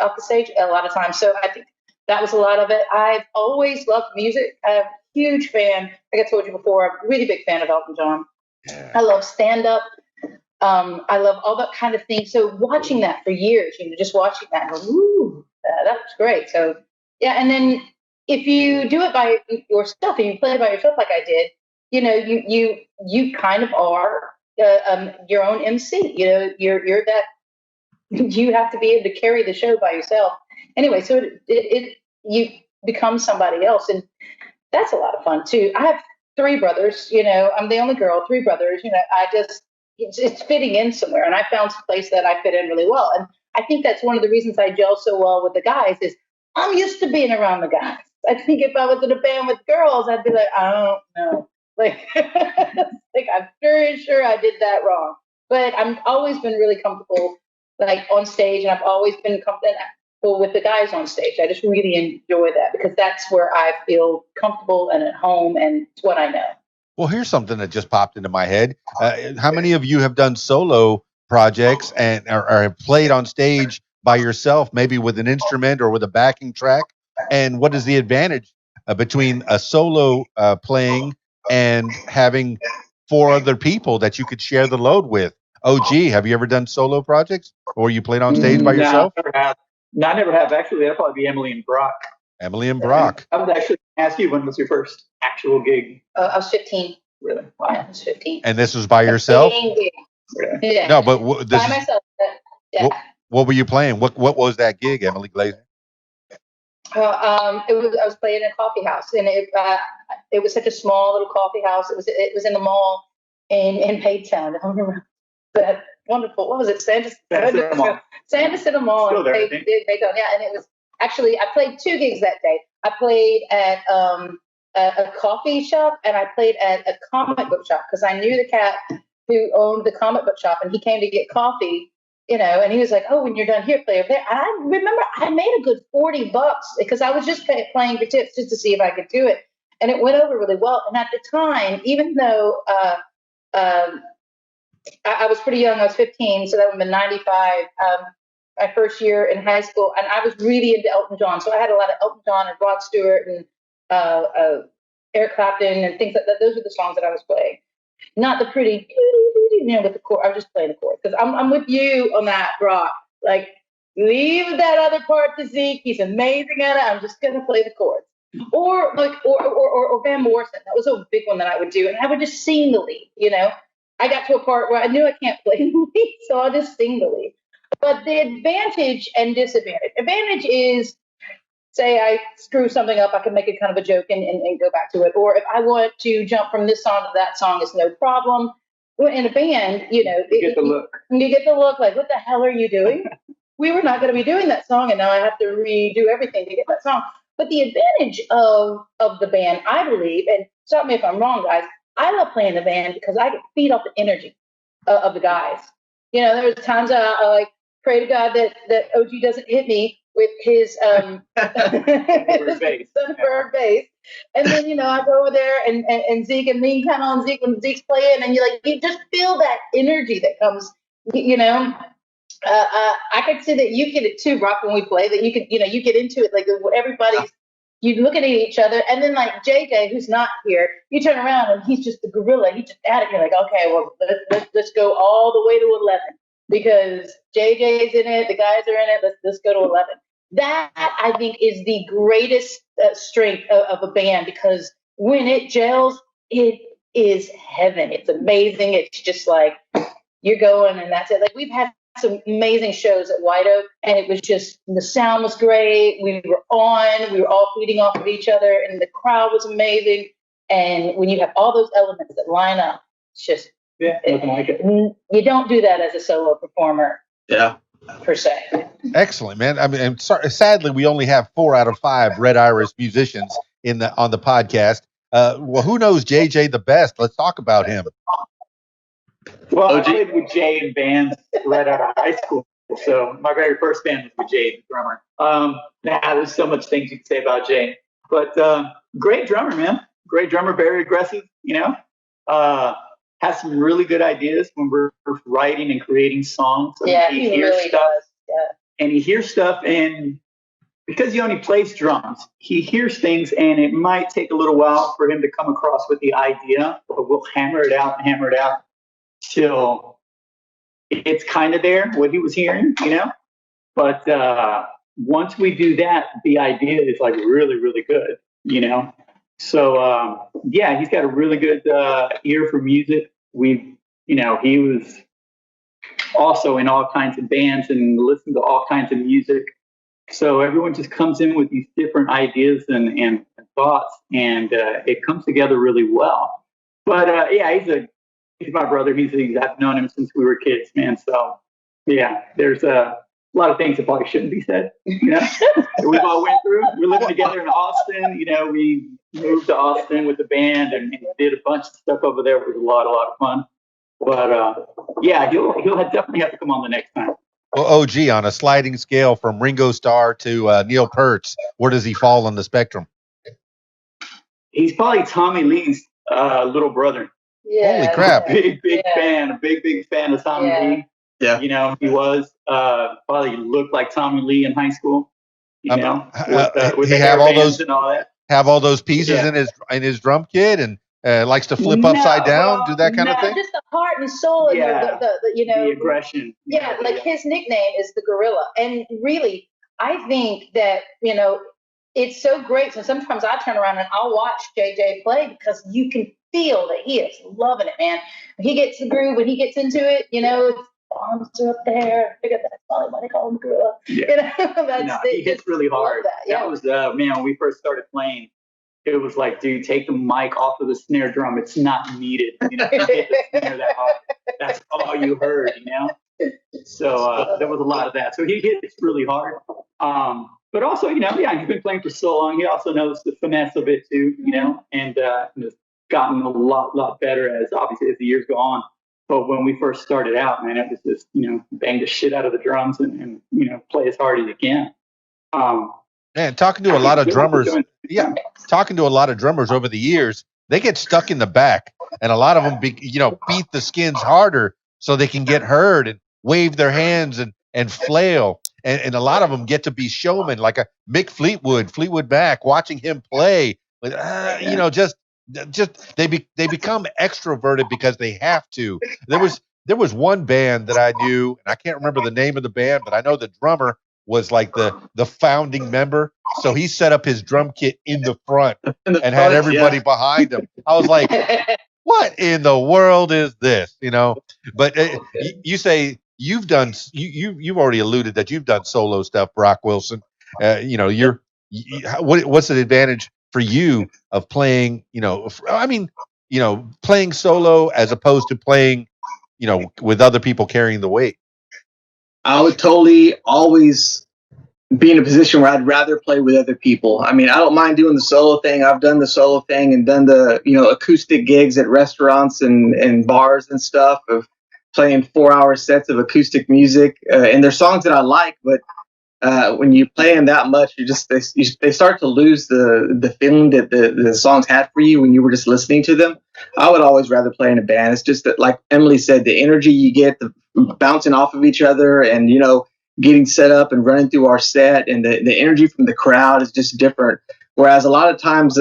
a lot of times. So I think that was a lot of it. I've always loved music. I'm a huge fan. Like I told you before, I'm a really big fan of Elton John. Yeah. I love stand up. I love all that kind of thing. So watching that for years, just watching that, and going, ooh, that was great. So yeah, and then if you do it by yourself and you play it by yourself like I did, you kind of are your own MC. You're that. You have to be able to carry the show by yourself. Anyway, so you become somebody else, and that's a lot of fun too. I have three brothers. I'm the only girl. Three brothers. I just it's fitting in somewhere, and I found some place that I fit in really well. And I think that's one of the reasons I gel so well with the guys is I'm used to being around the guys. I think if I was in a band with girls, I'd be like, I don't know, like I'm very sure I did that wrong. But I've always been really comfortable, like on stage, and I've always been comfortable with the guys on stage. I just really enjoy that because that's where I feel comfortable and at home, and it's what I know. Well, here's something that just popped into my head. How many of you have done solo projects and or have played on stage by yourself, maybe with an instrument or with a backing track? And what is the advantage between a solo playing and having four other people that you could share the load with? OG, have you ever done solo projects or you played on stage by yourself? No, I never have. Actually, that'd probably be Emily and Brock. Emily and Brock. I was actually going to ask you, when was your first actual gig? I was 15. Really? Wow. Yeah, I was 15. And this was by yourself? Really? Yeah. No, but this by is, myself. Yeah. What were you playing? What was that gig, Emily Glazer? I was playing in a coffee house, and it was such a small little coffee house. It was in the mall in Paytown. I don't remember that wonderful. What was it? Santa City Mall. Still there, Paytown. Yeah, and it was actually I played 2 gigs that day. I played at a coffee shop, and I played at a comic book shop because I knew the cat who owned the comic book shop, and he came to get coffee. And he was like, "Oh, when you're done here, play over there." And I remember I made a good $40 because I was just playing for tips just to see if I could do it, and it went over really well. And at the time, even though I was pretty young, I was 15, so that would have been 95. My first year in high school, and I was really into Elton John, so I had a lot of Elton John and Rod Stewart and Eric Clapton and things like that. Those were the songs that I was playing. Not the pretty, with the chord. I was just playing the chord because I'm with you on that, Brock. Like, leave that other part to Zeke. He's amazing at it. I'm just gonna play the chords. Or Van Morrison. That was a big one that I would do, and I would just sing the lead. I got to a part where I knew I can't play the lead, so I'll just sing the lead. But the advantage and disadvantage. Advantage is, say I screw something up, I can make it kind of a joke and go back to it. Or if I want to jump from this song to that song, it's no problem. In a band, you get the look. You get the look like, what the hell are you doing? We were not going to be doing that song, and now I have to redo everything to get that song. But the advantage of the band, I believe, and stop me if I'm wrong, guys, I love playing the band because I can feed off the energy of the guys. There's times I like pray to God that OG doesn't hit me with his sunburned bass. And then, I go over there and Zeke and lean kind of on Zeke when Zeke's playing, and you just feel that energy that comes, I could see that you get it too, Brock, when we play, that you could, you get into it, like everybody's, you looking at each other, and then like JJ, who's not here, you turn around and he's just the gorilla. He's just at it. You're like, okay, well, let's go all the way to 11 because JJ's in it, the guys are in it. Let's go to 11. That I think is the greatest strength of a band because when it gels, it is heaven. It's amazing. It's just like you're going and that's it. Like we've had some amazing shows at White Oak, and it was just the sound was great. We were all feeding off of each other, and the crowd was amazing. And when you have all those elements that line up, it's just nothing like it. You don't do that as a solo performer. Yeah. Per se. Excellent, man. I mean, sadly, we only have 4 out of 5 Red Iris musicians on the podcast. Well, who knows JJ the best? Let's talk about him. Well, I played with Jay in bands right out of high school. So my very first band was with Jay, the drummer. There's so much things you can say about Jay, but great drummer, man. Great drummer, very aggressive. Has some really good ideas when we're writing and creating songs. Yeah, he really does. Yeah. And he hears stuff, and because he only plays drums, he hears things, and it might take a little while for him to come across with the idea, but we'll hammer it out till it's kind of there, what he was hearing, But once we do that, the idea is like really, really good, So, he's got a really good ear for music. He was also in all kinds of bands and listened to all kinds of music. So everyone just comes in with these different ideas and thoughts, and it comes together really well. But he's my brother. I've known him since we were kids, man. So there's a lot of things that probably shouldn't be said. We've all went through. We're living together in Austin. We moved to Austin with the band and did a bunch of stuff over there. It was a lot of fun. But he'll definitely have to come on the next time. Well, OG, on a sliding scale from Ringo Starr to Neil Peart, where does he fall on the spectrum? He's probably Tommy Lee's little brother. Yeah, holy crap! Big fan, a big fan of Tommy Lee. Yeah, he was probably looked like Tommy Lee in high school. With he have all those and all that. Have all those pieces in his drum kit and likes to flip upside down, do that kind of thing. Just the heart and soul and the aggression. Yeah, his nickname is the Gorilla, and really, I think that it's so great. So sometimes I turn around and I'll watch JJ play because you can feel that he is loving it, man. When he gets the groove, when he gets into it, arms are up there. I figured that's probably why they call him Gorilla. Yeah. He hits really hard. That was when we first started playing. It was like, dude, take the mic off of the snare drum. It's not needed. Hit the snare that hard. That's all you heard, So there was a lot of that. So he hits really hard. But also, he's been playing for so long. He also knows the finesse of it too, and has gotten a lot better as the years go on. But when we first started out, man, it was just, bang the shit out of the drums and play as hard as you can. Man, talking to a lot of drummers over the years, they get stuck in the back, and a lot of them, beat the skins harder so they can get heard and wave their hands and flail. And a lot of them get to be showmen, like a Mick Fleetwood Mac, watching him play. Just they become extroverted because they have to. There was one band that I knew, and I can't remember the name of the band, but I know the drummer was like the founding member. So he set up his drum kit in the front and had everybody behind him. I was like, what in the world is this? But you say you've already alluded that you've done solo stuff, Brock Wilson. What's the advantage for you of playing, playing solo as opposed to playing, with other people carrying the weight? I would totally always be in a position where I'd rather play with other people. I don't mind doing the solo thing. I've done the solo thing and done the, acoustic gigs at restaurants and bars and stuff of playing 4-hour sets of acoustic music. And there's songs that I like, but when you play them that much, they start to lose the feeling that the songs had for you when you were just listening to them. I would always rather play in a band. It's just that, like Emily said, the energy you get, the bouncing off of each other, and getting set up and running through our set, and the energy from the crowd is just different. Whereas a lot of times,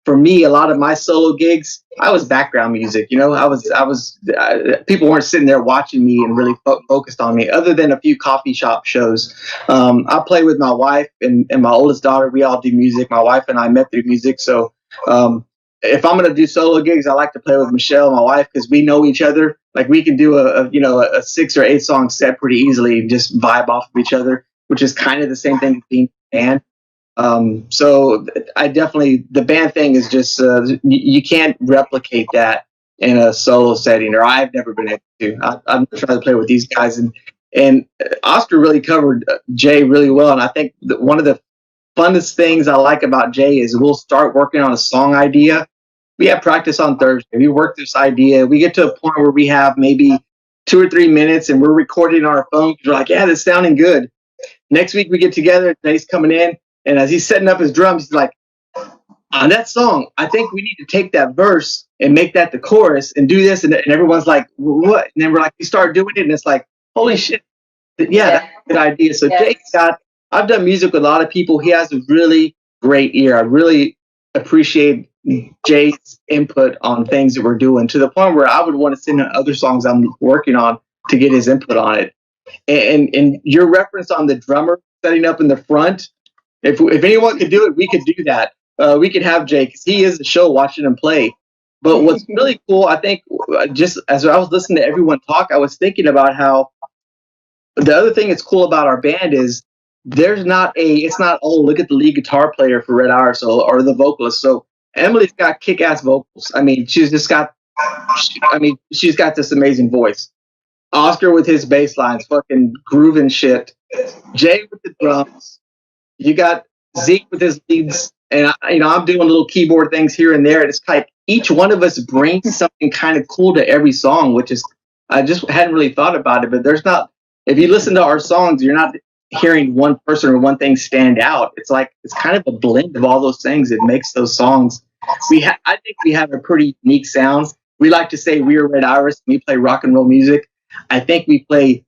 for me, a lot of my solo gigs, I was background music. People weren't sitting there watching me and really focused on me, other than a few coffee shop shows. I play with my wife and my oldest daughter. We all do music. My wife and I met through music. So if I'm going to do solo gigs, I like to play with Michelle, my wife, because we know each other. Like, we can do a 6 or 8 song set pretty easily, just vibe off of each other, which is kind of the same thing as being a band. So I definitely, the band thing is just, you can't replicate that in a solo setting, or I've never been able to. I'm trying to play with these guys, and Oscar really covered Jay really well. And I think that one of the funnest things I like about Jay is we'll start working on a song idea. We have practice on Thursday. We work this idea. We get to a point where we have maybe 2 or 3 minutes, and we're recording on our phone. We're like, yeah, that's sounding good. Next week we get together, Jay's coming in, and as he's setting up his drums, he's like, on that song, I think we need to take that verse and make that the chorus and do this. And everyone's like, what? And then we're like, we start doing it, and it's like, holy shit. Yeah, that's a good idea. So I've done music with a lot of people. He has a really great ear. I really appreciate Jay's input on things that we're doing, to the point where I would want to send in other songs I'm working on to get his input on it. And your reference on the drummer setting up in the front, if anyone could do it, we could do that. We could have Jay, because he is the show watching him play. But what's really cool, I think, just as I was listening to everyone talk, I was thinking about how the other thing that's cool about our band is it's not, oh, look at the lead guitar player for Red Iris or the vocalist. So Emily's got kick-ass vocals. I mean, she's got this amazing voice. Oscar with his bass lines, fucking grooving shit. Jay with the drums. You got Zeke with his leads, and I'm doing little keyboard things here and there. And it's like each one of us brings something kind of cool to every song, which is, I just hadn't really thought about it. But there's not, if you listen to our songs, you're not hearing one person or one thing stand out. It's like it's kind of a blend of all those things that makes those songs. I think we have a pretty unique sound. We like to say we're Red Iris. We play rock and roll music. I think we play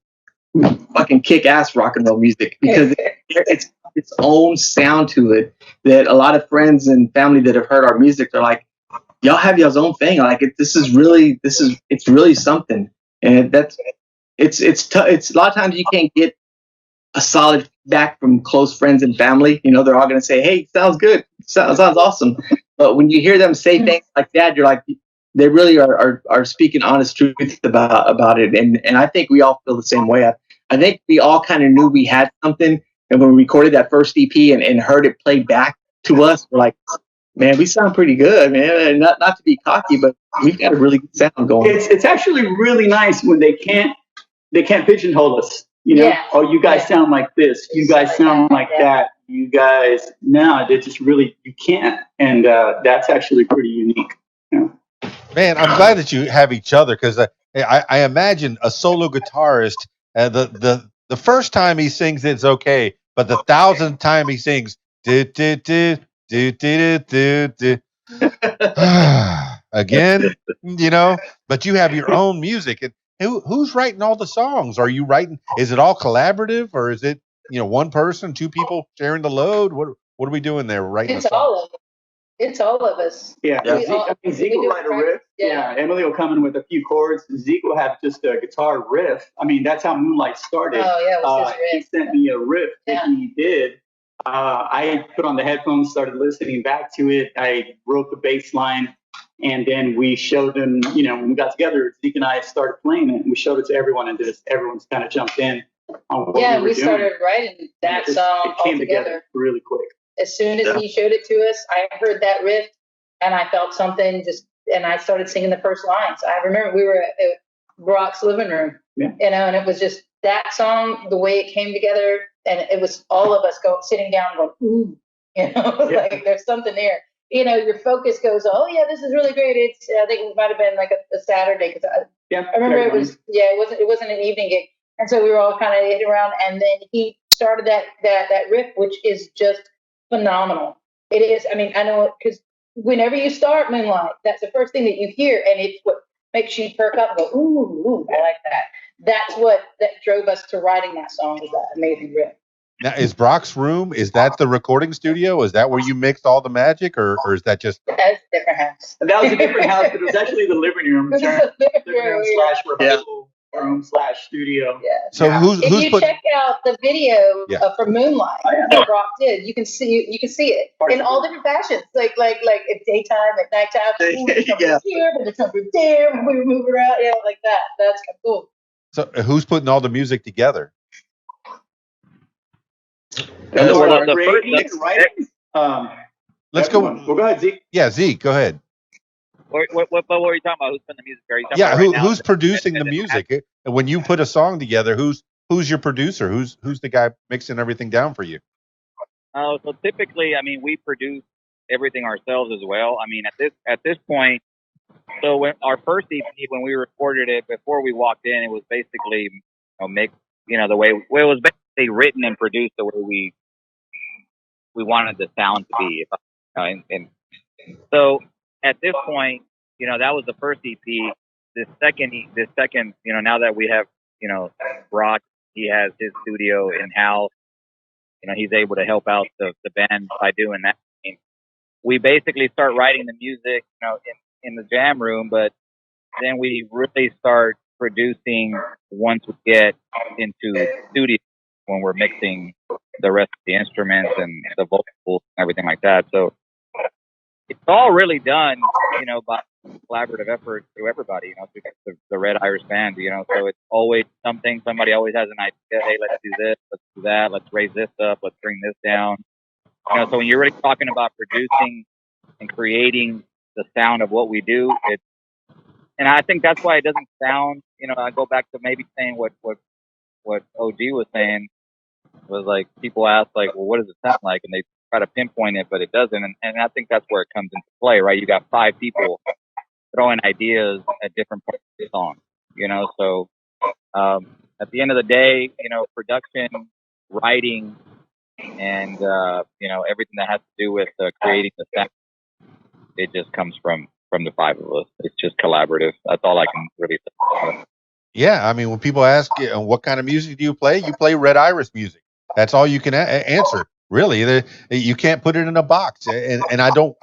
fucking kick-ass rock and roll music, because it's its own sound to it that a lot of friends and family that have heard our music are like, y'all have y'all's own thing. Like, it's really something. And it's a lot of times you can't get a solid feedback from close friends and family. They're all going to say, hey, sounds good. Sounds awesome. But when you hear them say things like that, you're like, they really are speaking honest truth about it. And I think we all feel the same way. I think we all kind of knew we had something. And when we recorded that first EP and heard it played back to us, we're like, man, we sound pretty good, man. And not to be cocky, but we've got a really good sound going. It's actually really nice when they can't pigeonhole us. Oh, you guys sound like this. You guys sound like that. You guys, no, they just really, you can't. And that's actually pretty unique. Man, I'm glad that you have each other, because I imagine a solo guitarist, the first time he sings it's okay, but the 1,000th time he sings again, but you have your own music. And who's writing all the songs? Are you writing? Is it all collaborative, or is it one person, two people sharing the load? What are we doing there? Writing It's all of us. It's all of us. Yeah, Zeke will write a riff. Yeah, Emily will come in with a few chords. Zeke will have just a guitar riff. I mean, that's how Moonlight started. Oh yeah, it was his riff. He sent me a riff that he did. I put on the headphones, started listening back to it. I wrote the bass line, and then we showed him. When we got together, Zeke and I started playing it, and we showed it to everyone, and everyone's kind of jumped in on what we started writing that song. It came together really quick. As soon as he showed it to us, I heard that riff, and I felt something and I started singing the first lines. I remember we were at Brock's living room, and it was just that song, the way it came together, and it was all of us sitting down going, ooh, like there's something there. Your focus goes, oh yeah, this is really great. I think it might have been like a Saturday, because I remember it wasn't an evening gig, and so we were all kind of hitting around, and then he started that riff, which is just phenomenal. It is. I mean, I know, because whenever you start Moonlight, that's the first thing that you hear, and it's what makes you perk up and go, ooh, I like that. That's what drove us to writing that song, is that amazing riff. Now, is Brock's room, is that the recording studio? Is that where you mixed all the magic, or is that just? That's a different house. That was a different house, but it was actually the living room. /studio. Yeah. So who's check out the video for Moonlight that Brock did, you can see it in all different fashions, like at daytime, at nighttime. Here, but it's over there. We were moving around, like that. That's kind of cool. So who's putting all the music together? Let's go. Well, go ahead, Zeke. Yeah, Zeke, go ahead. What were you talking about? Who's putting the music? Are you talking about who's producing the music? And when you put a song together, who's your producer? Who's the guy mixing everything down for you? So typically, we produce everything ourselves as well. At this point, So when our first EP, when we recorded it, before we walked in, it was basically, mixed, the way, well, it was basically written and produced the way we wanted the sound to be. And so at this point, that was the first EP. This second, now that we have, Brock, he has his studio in house. He's able to help out the band by doing that. We basically start writing the music, in the jam room, but then we really start producing once we get into the studio when we're mixing the rest of the instruments and the vocals and everything like that. So it's all really done, by collaborative effort through everybody, through the Red Iris Band, so it's always something. Somebody always has an idea. Hey, let's do this, let's do that, let's raise this up, let's bring this down. So when you're really talking about producing and creating the sound of what we do, and I think that's why it doesn't sound, I go back to maybe saying what OG was saying, was like, people ask, like, well, what does it sound like? And they try to pinpoint it, but it doesn't. And I think that's where it comes into play, right? You got 5 people throwing ideas at different parts of the song, So at the end of the day, production, writing, and, everything that has to do with creating the sound, it just comes from the 5 of us. It's just collaborative. That's all I can really say. Yeah, I mean, when people ask what kind of music do you play Red Iris music. That's all you can answer. Really, you can't put it in a box, and I don't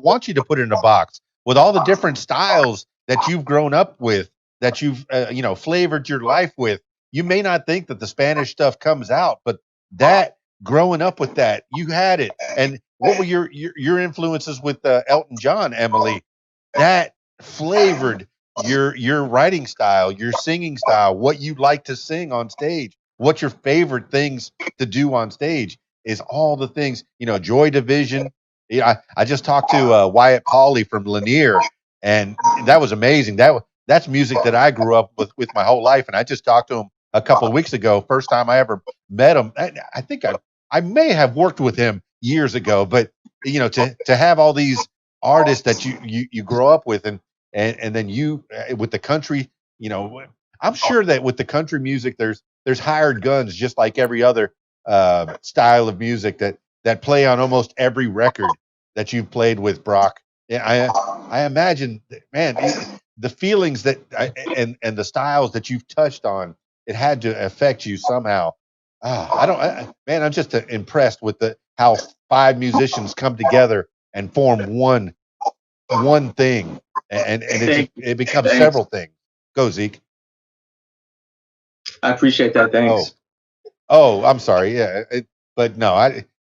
want you to put it in a box. With all the different styles that you've grown up with, that you've flavored your life with, you may not think that the Spanish stuff comes out, but that growing up with that, you had it. And what were your influences with Elton John, Emily? That flavored your writing style, your singing style, what you like to sing on stage, what your favorite things to do on stage is all the things, Joy Division. Yeah, I just talked to Wyatt Pauley from Lanier, and that was amazing. That's music that I grew up with my whole life, and I just talked to him a couple of weeks ago. First time I ever met him. I think I may have worked with him years ago, but to have all these artists that you grow up with, and then you with the country, I'm sure that with the country music, there's hired guns, just like every other style of music that play on almost every record that you've played with, Brock. Yeah, I imagine, man, the feelings and the styles that you've touched on, it had to affect you somehow. Man, I'm just impressed with how 5 musicians come together and form one thing, and it becomes several things. Go, Zeke. I appreciate that. Thanks. Oh, I'm sorry. Yeah, but no,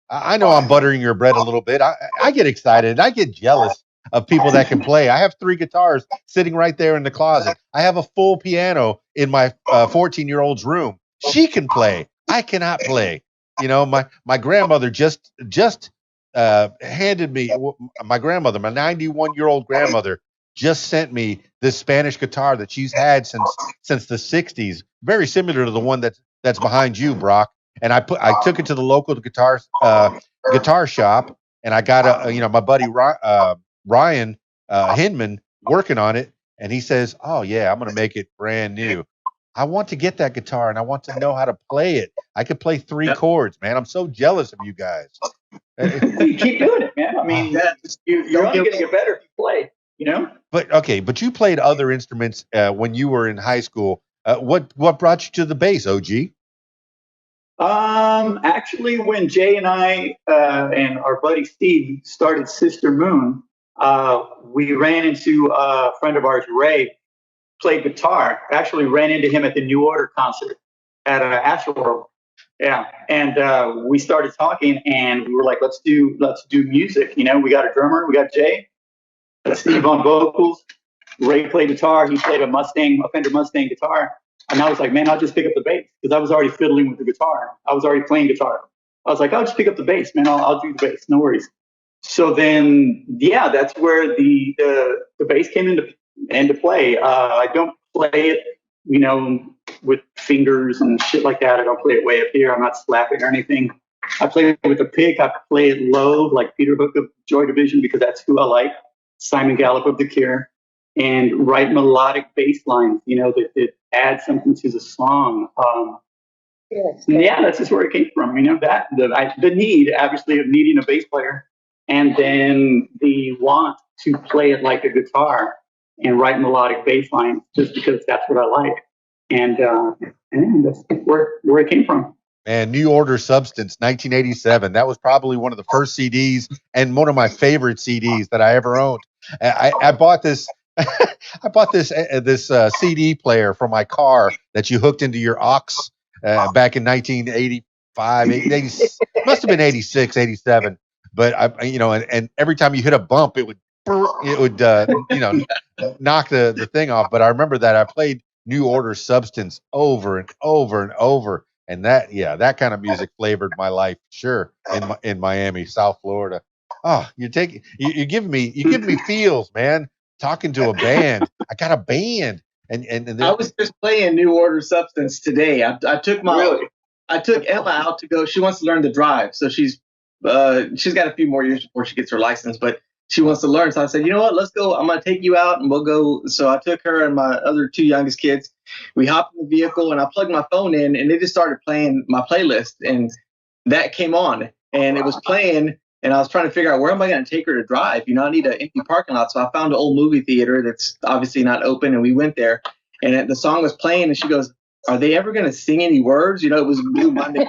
I know I'm buttering your bread a little bit. I get excited. I get jealous of people that can play. I have 3 guitars sitting right there in the closet. I have a full piano in my 14-year-old's room. She can play. I cannot play. My grandmother just handed me, my 91-year-old grandmother just sent me this Spanish guitar that she's had since the 60s, very similar to the one that's behind you, Brock. And I took it to the local guitar shop, and I got my buddy Ryan Hinman working on it, and he says, "Oh yeah, I'm gonna make it brand new." I want to get that guitar, and I want to know how to play it. I could play 3 chords, man. I'm so jealous of you guys. You keep doing it, man. I mean, you're only going to get better if you play. But you played other instruments when you were in high school. What brought you to the bass, OG? Actually, when Jay and I and our buddy Steve started Sister Moon, we ran into a friend of ours, Ray, played guitar. Actually, ran into him at the New Order concert at Astroworld. Yeah, and we started talking, and we were like, let's do music. We got a drummer, we got Jay, Steve on vocals, Ray played guitar. He played a Fender Mustang guitar. And I was like, man, I'll just pick up the bass, because I was already fiddling with the guitar. I was already playing guitar. I was like, I'll just pick up the bass, man. I'll do the bass, no worries. So then, yeah, that's where the bass came into play. I don't play it, with fingers and shit like that. I don't play it way up here. I'm not slapping or anything. I play it with a pick. I play it low, like Peter Hook of Joy Division, because that's who I like. Simon Gallup of The Cure. and write melodic bass lines, that add something to the song. Yeah, that's just where it came from. The need, obviously, of needing a bass player, and then the want to play it like a guitar and write melodic bass lines just because that's what I like. And that's where it came from. And New Order Substance, 1987. That was probably one of the first CDs and one of my favorite CDs that I ever owned. I bought this. I bought this CD player for my car that you hooked into your aux back in 1985, 80, must have been 86, 87. But and every time you hit a bump, it would knock the thing off. But I remember that I played New Order Substance over and over and over. And that kind of music flavored my life, sure, in Miami, South Florida. Oh, you give me feels, man. Talking to a band, I got a band, and I was just playing New Order Substance today. I took Ella out to go. She wants to learn to drive, so she's got a few more years before she gets her license, but she wants to learn. So I said, you know what, let's go. I'm going to take you out and we'll go. So I took her and my other two youngest kids. We hopped in the vehicle and I plugged my phone in and they just started playing my playlist. And that came on and it was playing. And I was trying to figure out where am I going to take her to drive? I need an empty parking lot. So I found an old movie theater that's obviously not open. And we went there and the song was playing and she goes, are they ever going to sing any words? It was Blue Monday.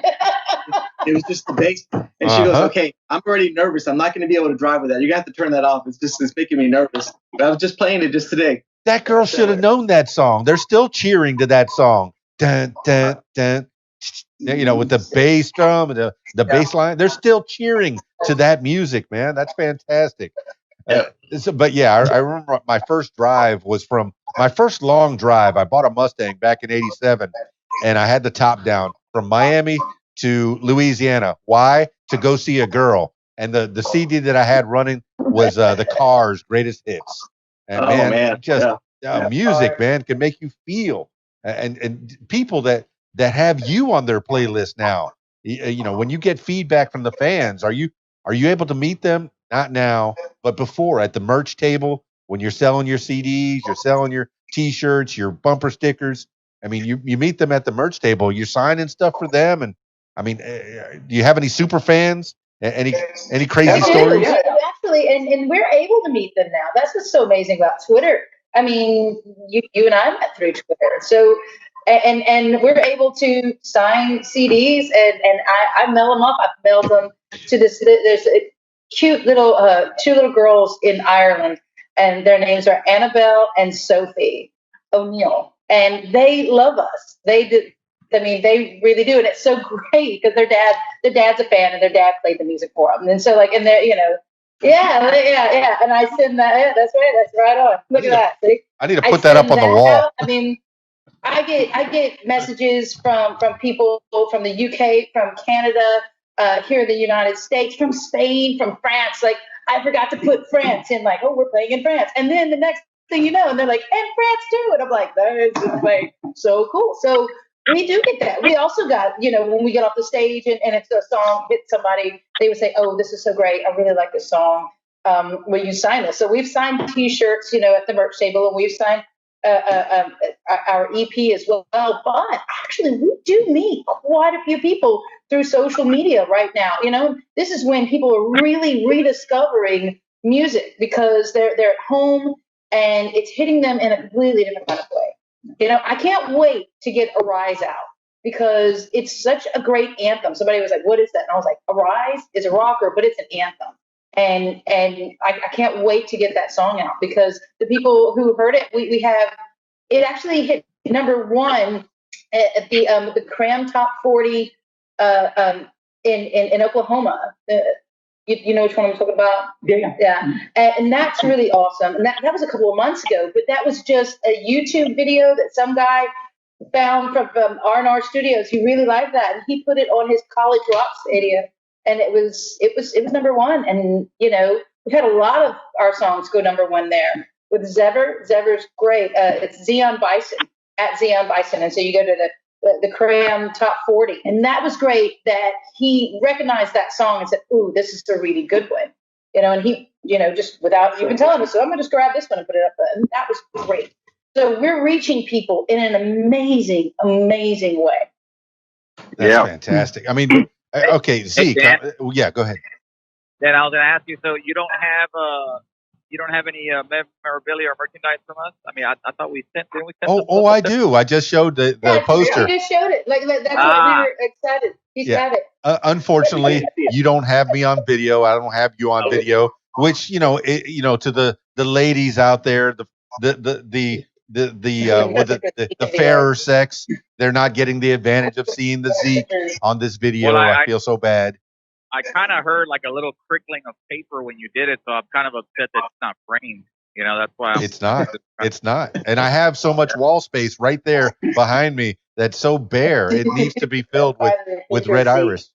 It was just the bass. And she goes, okay, I'm already nervous. I'm not going to be able to drive with that. You're going to have to turn that off. It's making me nervous. But I was just playing it just today. That girl should have known that song. They're still cheering to that song. Dun, dun, dun. With the bass drum and the bass line. They're still cheering to that music, man. That's fantastic. But I remember my first drive was from my first long drive. I bought a Mustang back in 87 and I had the top down from Miami to Louisiana. Why? To go see a girl. And the CD that I had running was the Cars' greatest hits. And music, man, can make you feel. And people that have you on their playlist now. When you get feedback from the fans, are you able to meet them? Not now, but before at the merch table when you're selling your CDs, you're selling your T-shirts, your bumper stickers. I mean, you meet them at the merch table. You're signing stuff for them, and I mean, do you have any super fans? Any crazy stories? Yeah. Actually, and we're able to meet them now. That's what's so amazing about Twitter. I mean, you and I met through Twitter, so and we're able to sign CDs, and I mail them up. I've mailed them to this. There's a cute little two little girls in Ireland, and their names are Annabelle and Sophie O'Neill, and they love us. They do. I mean, they really do, and it's so great because their dad's a fan, and their dad played the music for them, and so and they're yeah, and I send that. Yeah, that's right on. Look at that. See? I need to put that up on the wall. I mean, I get messages from people from the UK, from Canada, here in the United States, from Spain, from France. Like I forgot to put France in. Like, oh, we're playing in France, and then the next thing you know, and they're like, and France too, and I'm like, that is just like so cool. So we do get that. We also got, when we get off the stage and it's a song hit somebody, they would say, oh, this is so great. I really like this song. Will you sign this? So we've signed T-shirts, at the merch table, and we've signed our EP as well. But actually, we do meet quite a few people through social media right now. This is when people are really rediscovering music because they're at home and it's hitting them in a completely different kind of way. I can't wait to get Arise out because it's such a great anthem. Somebody was like, what is that? And I was like, Arise is a rocker, but it's an anthem. And I can't wait to get that song out because the people who heard it, we have, it actually hit number one at the Cram Top 40 in Oklahoma. You know which one I'm talking about? Yeah. And that's really awesome. And that was a couple of months ago, but that was just a YouTube video that some guy found from R&R Studios. He really liked that. And he put it on his College Rock Stadium. And it was number one. And, we've had a lot of our songs go number one there. With Zever, Zever's great. It's Zeon Bison, at Zeon Bison. And so you go to the Cram Top 40. And that was great that he recognized that song and said, ooh, this is a really good one. and he, just without even telling us, so I'm going to just grab this one and put it up. And that was great. So we're reaching people in an amazing, amazing way. That's fantastic. I mean, okay, Zeke. Yeah, go ahead. Then I was going to ask you. So you don't have any memorabilia or merchandise from us? I mean, I thought we sent. Didn't we send? Oh, I do. I just showed the poster. He just showed it. Like that's what we were excited. He's got it. Unfortunately, you don't have me on video. I don't have you on video. Which to the ladies out there, the fairer sex, they're not getting the advantage of seeing the Zeke on this video. Well, I feel so bad. I kind of heard like a little crickling of paper when you did it, so I'm kind of upset that it's not framed. That's why it's not. It's not. And I have so much wall space right there behind me that's so bare. It needs to be filled with red iris.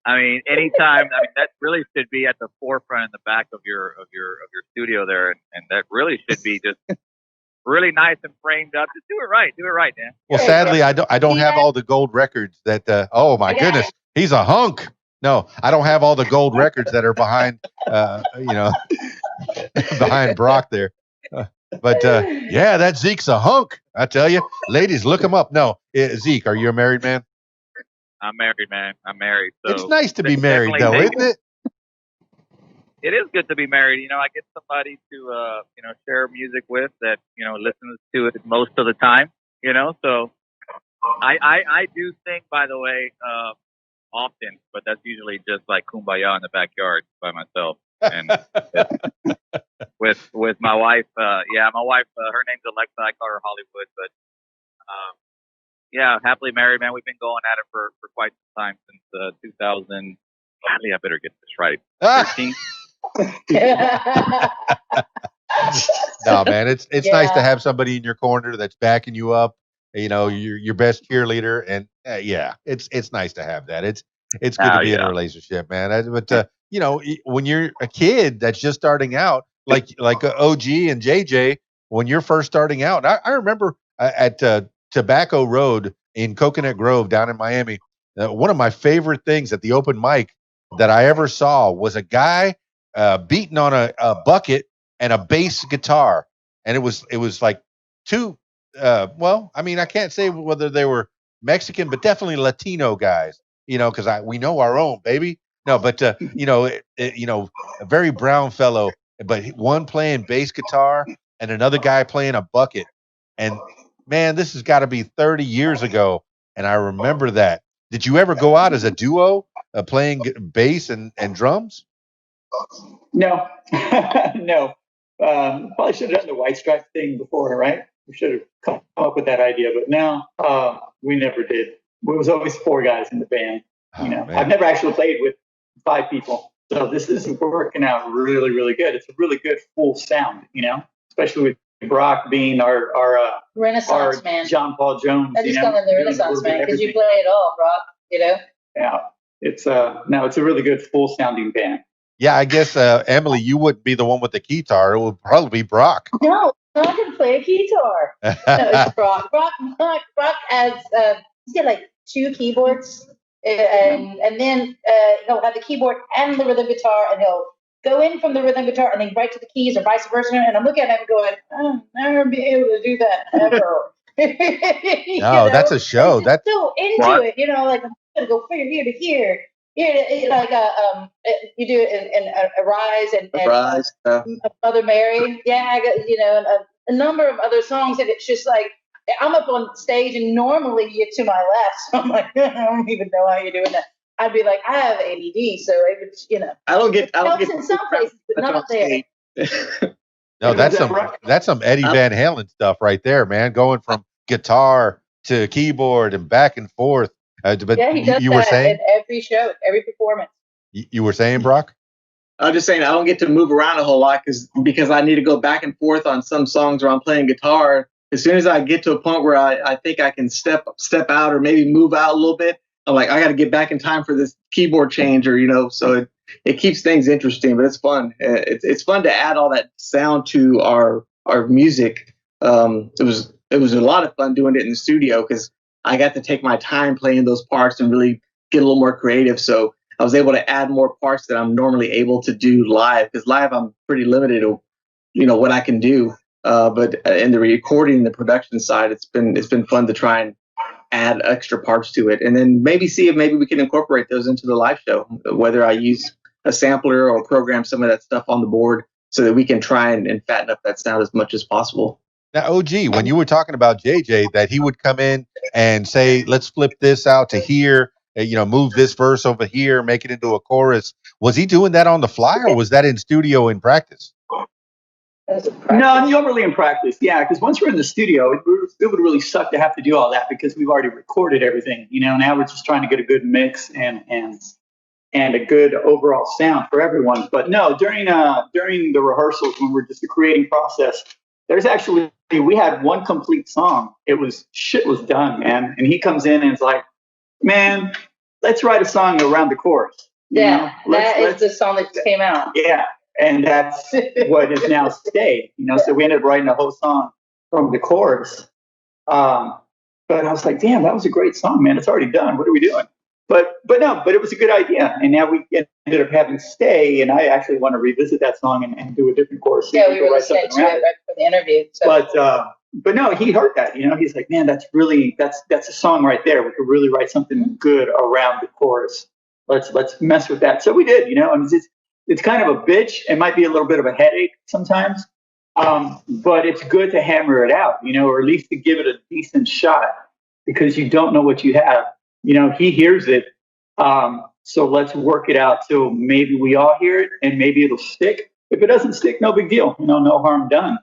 I mean, anytime. I mean, that really should be at the forefront in the back of your studio there, and that really should be just really nice and framed up. Just do it right, Dan. Well, sadly, I don't have all the gold records that. Oh my goodness, he's a hunk. No, I don't have all the gold records that are behind. Behind Brock there. But that Zeke's a hunk. I tell you, ladies, look him up. No, Zeke, are you a married man? I'm married, man. I'm married. So it's nice to be married, though, isn't it? It is good to be married. I get somebody to, share music with that, listens to it most of the time, So I do sing, by the way, often, but that's usually just like Kumbaya in the backyard by myself. And with my wife, my wife, her name's Alexa. I call her Hollywood, but happily married, man. We've been going at it for quite some time, since 2000. Golly, I better get this right. 13. No, man, it's nice to have somebody in your corner that's backing you up. Your best cheerleader, and it's nice to have that. It's good to be in a relationship, man. But when you're a kid that's just starting out, like OG and JJ, when you're first starting out, I remember at Tobacco Road in Coconut Grove down in Miami, one of my favorite things at the open mic that I ever saw was a guy beating on a bucket and a bass guitar, and it was like two. I can't say whether they were Mexican, but definitely Latino guys. Because we know our own, baby. No, but a very brown fellow, but one playing bass guitar and another guy playing a bucket. And man, this has got to be 30 years ago, and I remember that. Did you ever go out as a duo, playing bass and drums? No, no. Probably should have done the White Stripes thing before, right? We should have come up with that idea, but no, we never did. It was always four guys in the band. I've never actually played with 5 people, so this is working out really, really good. It's a really good full sound, especially with Brock being our Renaissance man, John Paul Jones. I just call him the Renaissance man because you play it all, Brock. Yeah, it's a really good full sounding band. Yeah, I guess Emily, you wouldn't be the one with the guitar. It would probably be Brock. No, I can play a guitar. No, it's Brock. Brock has he's got like 2 keyboards, and then he'll have the keyboard and the rhythm guitar, and he'll go in from the rhythm guitar and then right to the keys, or vice versa. And I'm looking at him going, "I'll never be able to do that ever." That's a show. That's so into it, like I'm gonna go from here to here. Like you do it in Arise and Mother Mary, I got a number of other songs, and it's just like I'm up on stage, and normally you're to my left, so I'm like, I don't even know how you're doing that. I'd be like, I have ADD, so it would, I don't get in some places, but not there. No, that's some Eddie Van Halen stuff right there, man. Going from guitar to keyboard and back and forth. But he does you that were saying at every show, every performance. You were saying, Brock? I'm just saying I don't get to move around a whole lot because I need to go back and forth on some songs where I'm playing guitar. As soon as I get to a point where I think I can step out or maybe move out a little bit, I'm like, I got to get back in time for this keyboard change, or so it keeps things interesting. But it's fun. It's fun to add all that sound to our music. It was a lot of fun doing it in the studio because I got to take my time playing those parts and really get a little more creative. So I was able to add more parts that I'm normally able to do live, because live I'm pretty limited to, what I can do. But in the recording, the production side, it's been fun to try and add extra parts to it, and then maybe see if maybe we can incorporate those into the live show, whether I use a sampler or program some of that stuff on the board so that we can try and fatten up that sound as much as possible. Now, OG, when you were talking about JJ, that he would come in and say, let's flip this out to here, move this verse over here, make it into a chorus. Was he doing that on the fly, or was that in studio in practice? No, normally in practice, yeah. Because once we're in the studio, it would really suck to have to do all that, because we've already recorded everything. Now we're just trying to get a good mix and a good overall sound for everyone. But no, during the rehearsals, when we're just the creating process, we had one complete song. Shit was done, man. And he comes in and is like, man, let's write a song around the chorus. That is the song that came out. Yeah. And that's what is now Stay. So we ended up writing a whole song from the chorus. But I was like, damn, that was a great song, man. It's already done. What are we doing? But it was a good idea. And now we ended up having Stay, and I actually want to revisit that song and do a different chorus. Yeah, we were listening to it right for the interview. So. But no, he heard that. He's like, man, that's a song right there. We could really write something good around the chorus. Let's mess with that. So we did. It's kind of a bitch. It might be a little bit of a headache sometimes, but it's good to hammer it out, or at least to give it a decent shot, because you don't know what you have. He hears it. So let's work it out till maybe we all hear it, and maybe it'll stick. If it doesn't stick, no big deal. No harm done.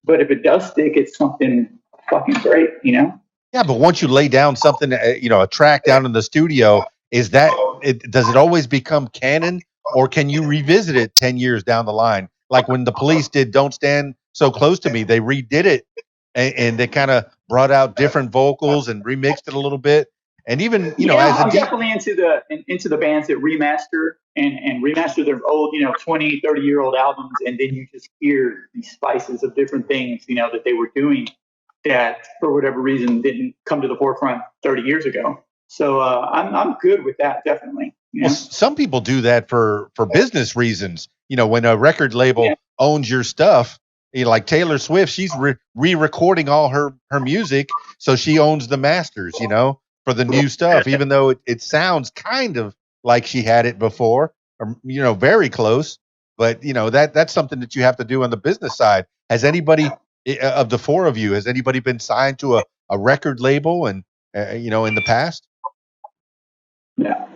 But if it does stick, it's something fucking great, Yeah, but once you lay down something, a track down in the studio, does it always become canon? Or can you revisit it 10 years down the line? Like when the Police did Don't Stand So Close to Me, they redid it and they kind of brought out different vocals and remixed it a little bit. And even, I'm definitely into the bands that remaster and remaster their old, 20, 30-year-old albums. And then you just hear these spices of different things, that they were doing that for whatever reason didn't come to the forefront 30 years ago. So I'm good with that, definitely. Well, some people do that for business reasons. When a record label owns your stuff, like Taylor Swift, she's re-recording all her music, so she owns the masters, for the new stuff, even though it sounds kind of like she had it before, or very close. But that's something that you have to do on the business side. Has anybody of the four of you, has anybody been signed to a record label and in the past? No.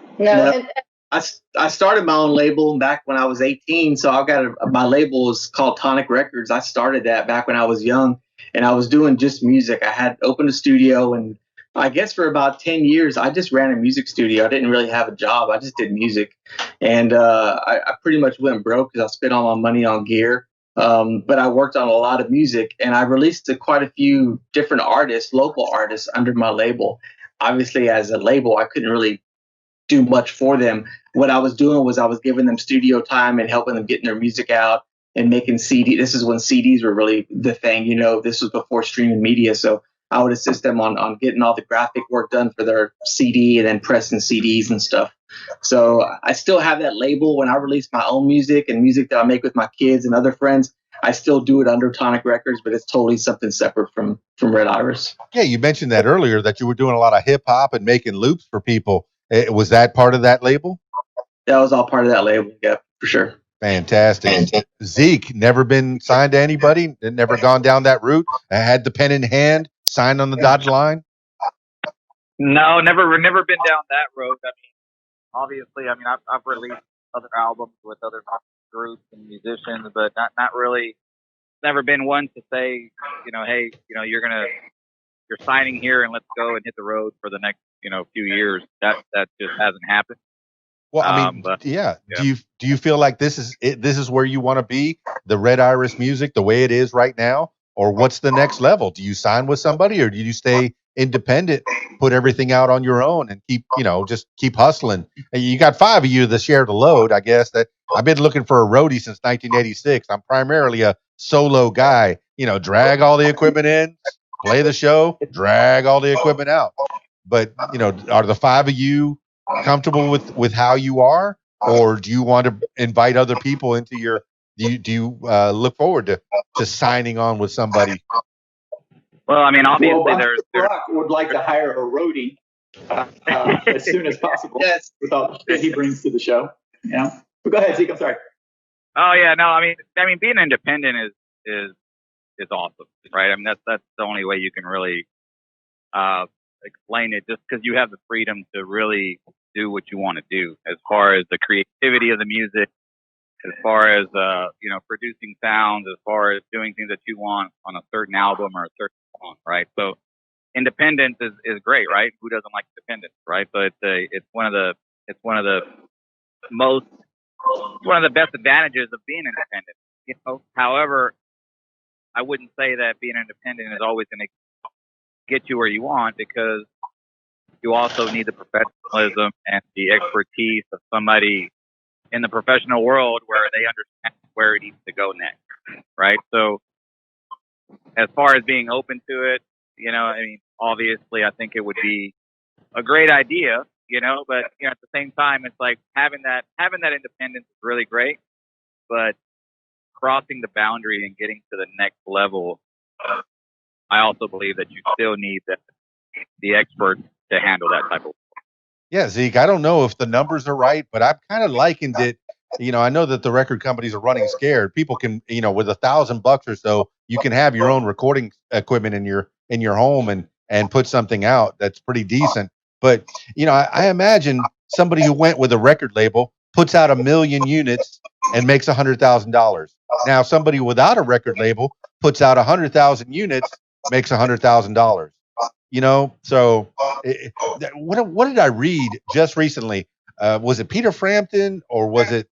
I started my own label back when I was 18. So I've got my label is called Tonic Records. I started that back when I was young, and I was doing just music. I had opened a studio, and I guess for about 10 years, I just ran a music studio. I didn't really have a job. I just did music. And I pretty much went broke because I spent all my money on gear. But I worked on a lot of music, and I released to quite a few different artists, local artists, under my label. Obviously, as a label, I couldn't really do much for them. What I was doing was I was giving them studio time and helping them getting their music out and making CD. This is when CDs were really the thing, this was before streaming media. So I would assist them on getting all the graphic work done for their CD and then pressing CDs and stuff. So I still have that label. When I release my own music and music that I make with my kids and other friends, I still do it under Tonic Records, but it's totally something separate from Red Iris. Yeah, you mentioned that earlier, that you were doing a lot of hip hop and making loops for people. Was that part of that label? That was all part of that label. Yeah, for sure. Fantastic. ZEEK, never been signed to anybody? Never gone down that route? Had the pen in hand, signed on the dotted line? No, never been down that road. I mean, obviously, I've released other albums with other groups and musicians, but not really. Never been one to say, hey, you're signing here and let's go and hit the road for the next, few years. That just hasn't happened. Well, yeah. Do you feel like this is it? This is where you want to be, the Red Iris music, the way it is right now, or what's the next level? Do you sign with somebody, or do you stay independent, put everything out on your own, and just keep hustling? And you got 5 of you that share the load. I guess that I've been looking for a roadie since 1986. I'm primarily a solo guy. Drag all the equipment in, play the show, drag all the equipment out. But are the 5 of you comfortable with how you are, or do you want to invite other people into your? Do you look forward to signing on with somebody? Well, I mean, obviously, Well, there's Brock would like to hire a roadie as soon as possible. Yes. With all the shit he brings to the show. Yeah. But go ahead, Zeke. I'm sorry. Oh yeah, no, I mean, being independent is awesome, right? I mean, that's the only way you can really explain it, just because you have the freedom to really do what you want to do, as far as the creativity of the music, as far as producing sounds, as far as doing things that you want on a certain album or a certain song, right? So independence is great, right? Who doesn't like independence, right? So it's one of the best advantages of being independent. However, I wouldn't say that being independent is always going to get you where you want, because you also need the professionalism and the expertise of somebody in the professional world where they understand where it needs to go next, right? So as far as being open to it, I mean, obviously, I think it would be a great idea, but at the same time, it's like having that independence is really great, but crossing the boundary and getting to the next level, I also believe that you still need the experts to handle that type of work. Yeah, Zeke, I don't know if the numbers are right, but I've kind of likened it. I know that the record companies are running scared. People can, with $1,000 or so, you can have your own recording equipment in your home and put something out that's pretty decent. But I imagine somebody who went with a record label puts out 1 million units and makes $100,000. Now somebody without a record label puts out 100,000 units, makes $100,000. So what did I read just recently? Was it Peter Frampton or was it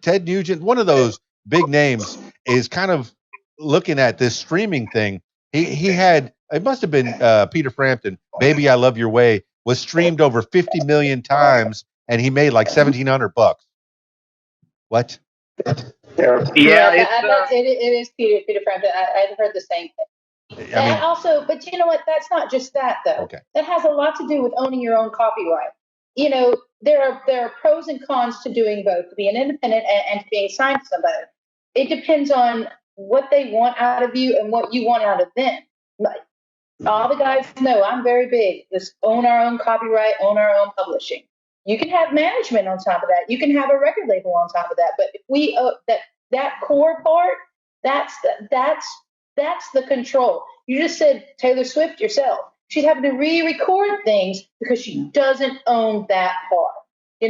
Ted Nugent? One of those big names is kind of looking at this streaming thing. He had, it must have been Peter Frampton. "Baby, I Love Your Way" was streamed over 50 million times, and he made like $1,700. What? Yeah, it is Peter Frampton. I've heard the same thing. I mean, And also, but you know what? That's not just that though. Okay. That has a lot to do with owning your own copyright. There are pros and cons to doing both, to being independent and to being signed to somebody. It depends on what they want out of you and what you want out of them. Like, all the guys know I'm very big. Let's own our own copyright, own our own publishing. You can have management on top of that. You can have a record label on top of that. But if we that core part, that's the control. You just said Taylor Swift yourself. She's having to re-record things because she doesn't own that part. We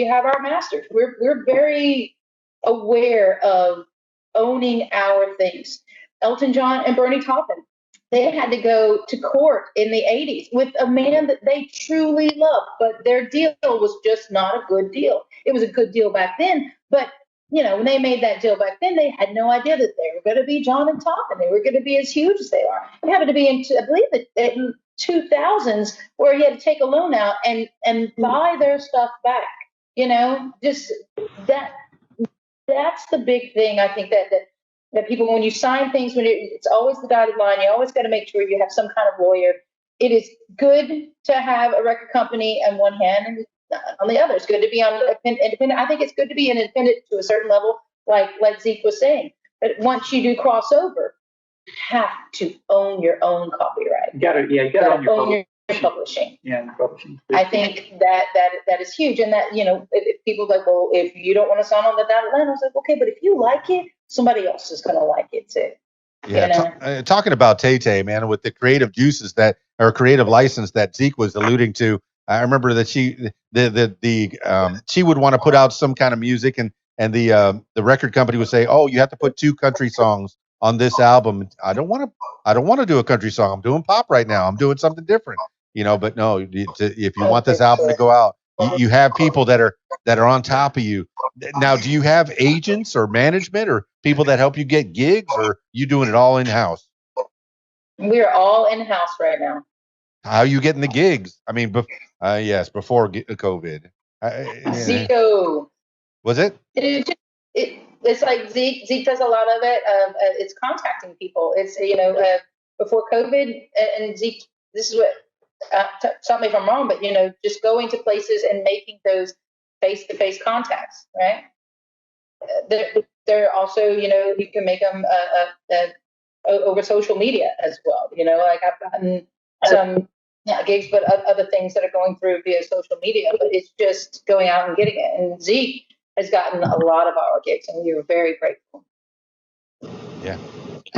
have our masters. We're very aware of owning our things. Elton John and Bernie Taupin, they had to go to court in the 80s with a man that they truly loved, but their deal was just not a good deal. It was a good deal back then, but when they made that deal back then, they had no idea that they were going to be John and Top, and they were going to be as huge as they are. It happened to be I believe, in 2000s, where he had to take a loan out and buy their stuff back. Just that's the big thing. I think that people, when you sign things, it's always the dotted line. You always got to make sure you have some kind of lawyer. It is good to have a record company on one hand, and on the other, it's good to be on independent. I think it's good to be an independent to a certain level, like Zeke was saying. But once you do crossover, you have to own your own copyright. You got to own your publishing. Yeah, publishing. I think that is huge, and that if people are like, well, if you don't want to sign on the dotted line, I was like, okay, but if you like it, somebody else is going to like it too. Yeah, talking about Tay-Tay, man, with the creative juices creative license that Zeke was alluding to. I remember that she would want to put out some kind of music, and the record company would say, "Oh, you have to put 2 country songs on this album." I don't want to do a country song. I'm doing pop right now. I'm doing something different, But no, if you want this album to go out, you have people that are on top of you. Now, do you have agents or management or people that help you get gigs, or you doing it all in house? We're all in house right now. How are you getting the gigs? I mean, yes, before COVID. Zico. Was it? It's like Zeke does a lot of it. It's contacting people. It's before COVID, and Zeke. This is what stop me if I'm wrong, but just going to places and making those face-to-face contacts, right? They're also, you can make them over social media as well. Like I've gotten some gigs, but other things that are going through via social media. But it's just going out and getting it. And ZEEK has gotten a lot of our gigs, and we were very grateful. Yeah.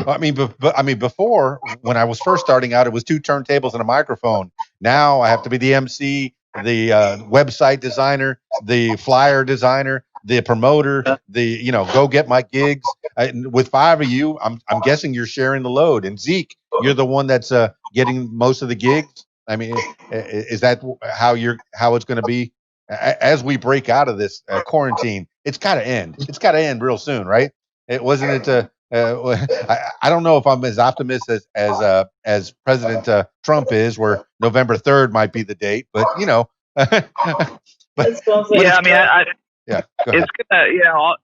I mean, before, when I was first starting out, it was 2 turntables and a microphone. Now I have to be the MC, the website designer, the flyer designer, the promoter, the go get my gigs. With 5 of you, I'm guessing you're sharing the load. And ZEEK, you're the one that's getting most of the gigs. I mean, is that how it's going to be as we break out of this quarantine? It's got to end. It's got to end real soon, right? It wasn't it. I don't know if I'm as optimistic as President Trump is, where November 3rd might be the date, but but yeah, I mean, yeah, go ahead. it's gonna,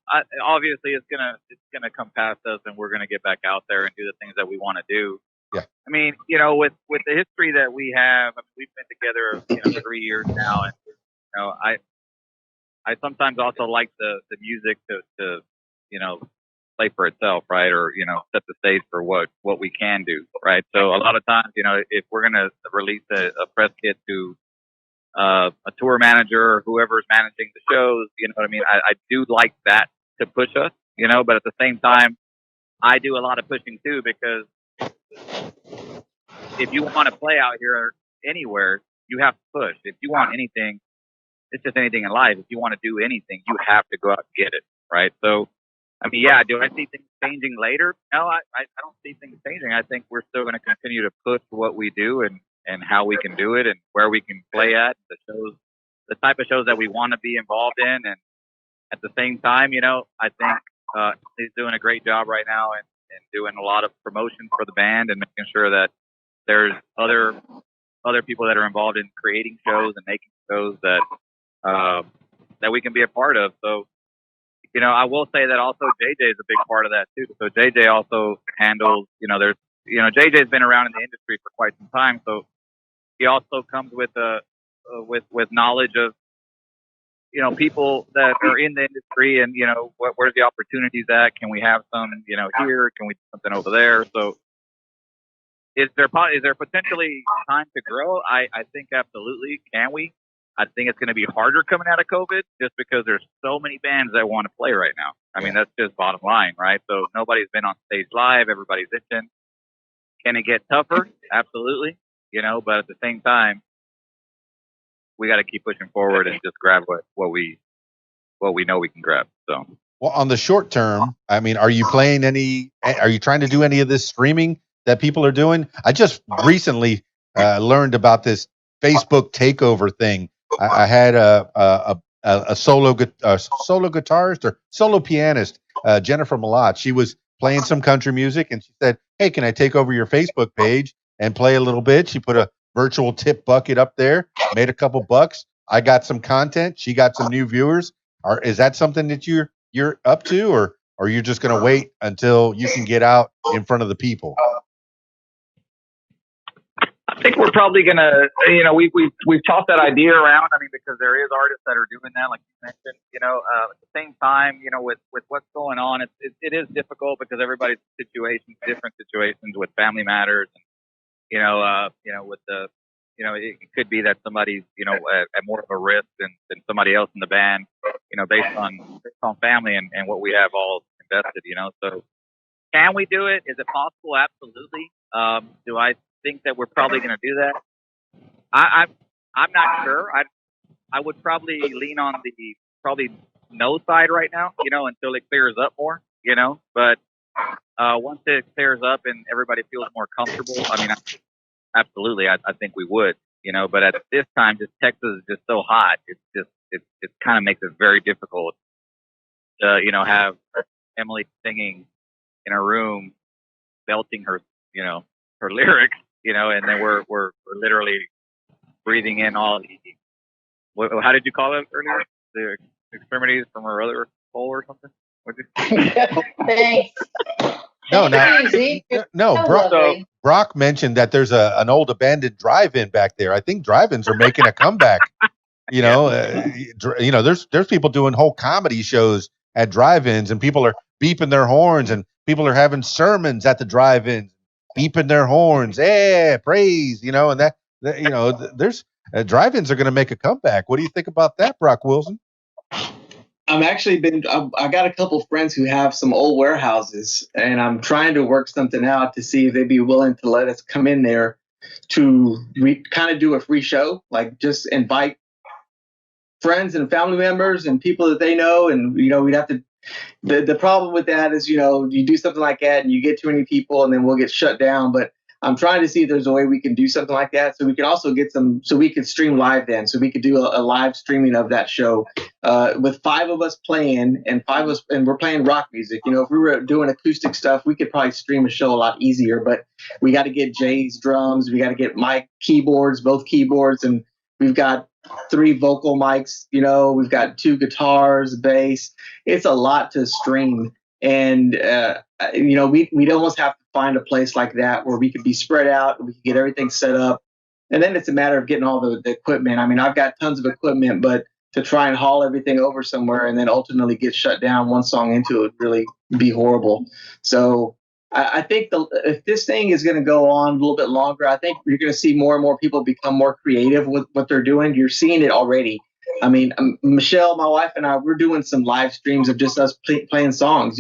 obviously it's gonna come past us, and we're gonna get back out there and do the things that we want to do. Yeah. I mean, with the history that we have, I mean, we've been together, 3 years now, and I sometimes also like the music to play for itself, right? Or, set the stage for what we can do, right? So a lot of times, if we're going to release a press kit to a tour manager or whoever's managing the shows, you know what I mean? I do like that to push us, but at the same time, I do a lot of pushing too, because if you want to play out here anywhere, you have to push. If you want anything, it's just anything in life. If you want to do anything, you have to go out and get it, right? So, I mean, yeah, do I see things changing later? No, I don't see things changing. I think we're still going to continue to push what we do and how we can do it and where we can play at, the type of shows that we want to be involved in. And at the same time, I think he's doing a great job right now and doing a lot of promotion for the band and making sure that there's other people that are involved in creating shows and making shows that we can be a part of. So, I will say that also JJ is a big part of that too. So JJ also handles, JJ's been around in the industry for quite some time. So he also comes with knowledge of, people that are in the industry and, where's the opportunities at? Can we have some, here? Can we do something over there? So is there potentially time to grow? I think absolutely. Can we? I think it's going to be harder coming out of COVID just because there's so many bands that want to play right now. I mean, that's just bottom line, right? So nobody's been on stage live. Everybody's itching. Can it get tougher? Absolutely. But at the same time, we got to keep pushing forward and just grab what we know we can grab. So, well, on the short term, I mean, are you trying to do any of this streaming that people are doing? I just recently learned about this Facebook takeover thing. I had a solo guitarist or solo pianist, Jennifer Malott. She was playing some country music, and she said, "Hey, can I take over your Facebook page and play a little bit?" She put a virtual tip bucket up there, made a couple bucks. I got some content. She got some new viewers. Is that something that you're up to, or are you just going to wait until you can get out in front of the people? I think we're probably gonna, we've tossed that idea around. I mean, because there is artists that are doing that, like you mentioned. At the same time, with what's going on, it is difficult because everybody's different situations with family matters, and with the, it could be that somebody's, at more of a risk than somebody else in the band, based on family and what we have all invested. So can we do it? Is it possible? Absolutely. Do I think that we're probably going to do that? I'm not sure. I would probably lean on the probably no side right now, until it clears up more, but once it clears up and everybody feels more comfortable, I mean, absolutely, I think we would, but at this time, just Texas is just so hot. It kind of makes it very difficult to, have Emily singing in a room, belting her, her lyrics, and then we're literally breathing in all the, how did you call it earlier? The extremities from her other hole or something? Thanks. No, Easy. no, Brock mentioned that there's an old abandoned drive-in back there. I think drive-ins are making a comeback. There's people doing whole comedy shows at drive-ins, and people are beeping their horns, and people are having sermons at the drive-ins, beeping their horns. Yeah, praise. And there's drive-ins are going to make a comeback. What do you think about that, Brock Wilson? I got a couple friends who have some old warehouses, and I'm trying to work something out to see if they'd be willing to let us come in there to kind of do a free show, like just invite friends and family members and people that they know. And, we'd have to, the problem with that is, you do something like that and you get too many people and then we'll get shut down. But I'm trying to see if there's a way we can do something like that. So we could also so we could stream live then. So we could do a live streaming of that show with 5 of us playing and we're playing rock music. If we were doing acoustic stuff, we could probably stream a show a lot easier, but we got to get Jay's drums. We got to get my keyboards, both keyboards. And we've got 3 vocal mics, we've got 2 guitars, bass. It's a lot to stream. And, we'd almost have to find a place like that where we could be spread out and we could get everything set up. And then it's a matter of getting all the equipment. I mean, I've got tons of equipment, but to try and haul everything over somewhere and then ultimately get shut down one song into it would really be horrible. So I think if this thing is going to go on a little bit longer, I think you're going to see more and more people become more creative with what they're doing. You're seeing it already. I mean, Michelle, my wife, and I, we're doing some live streams of just us playing songs,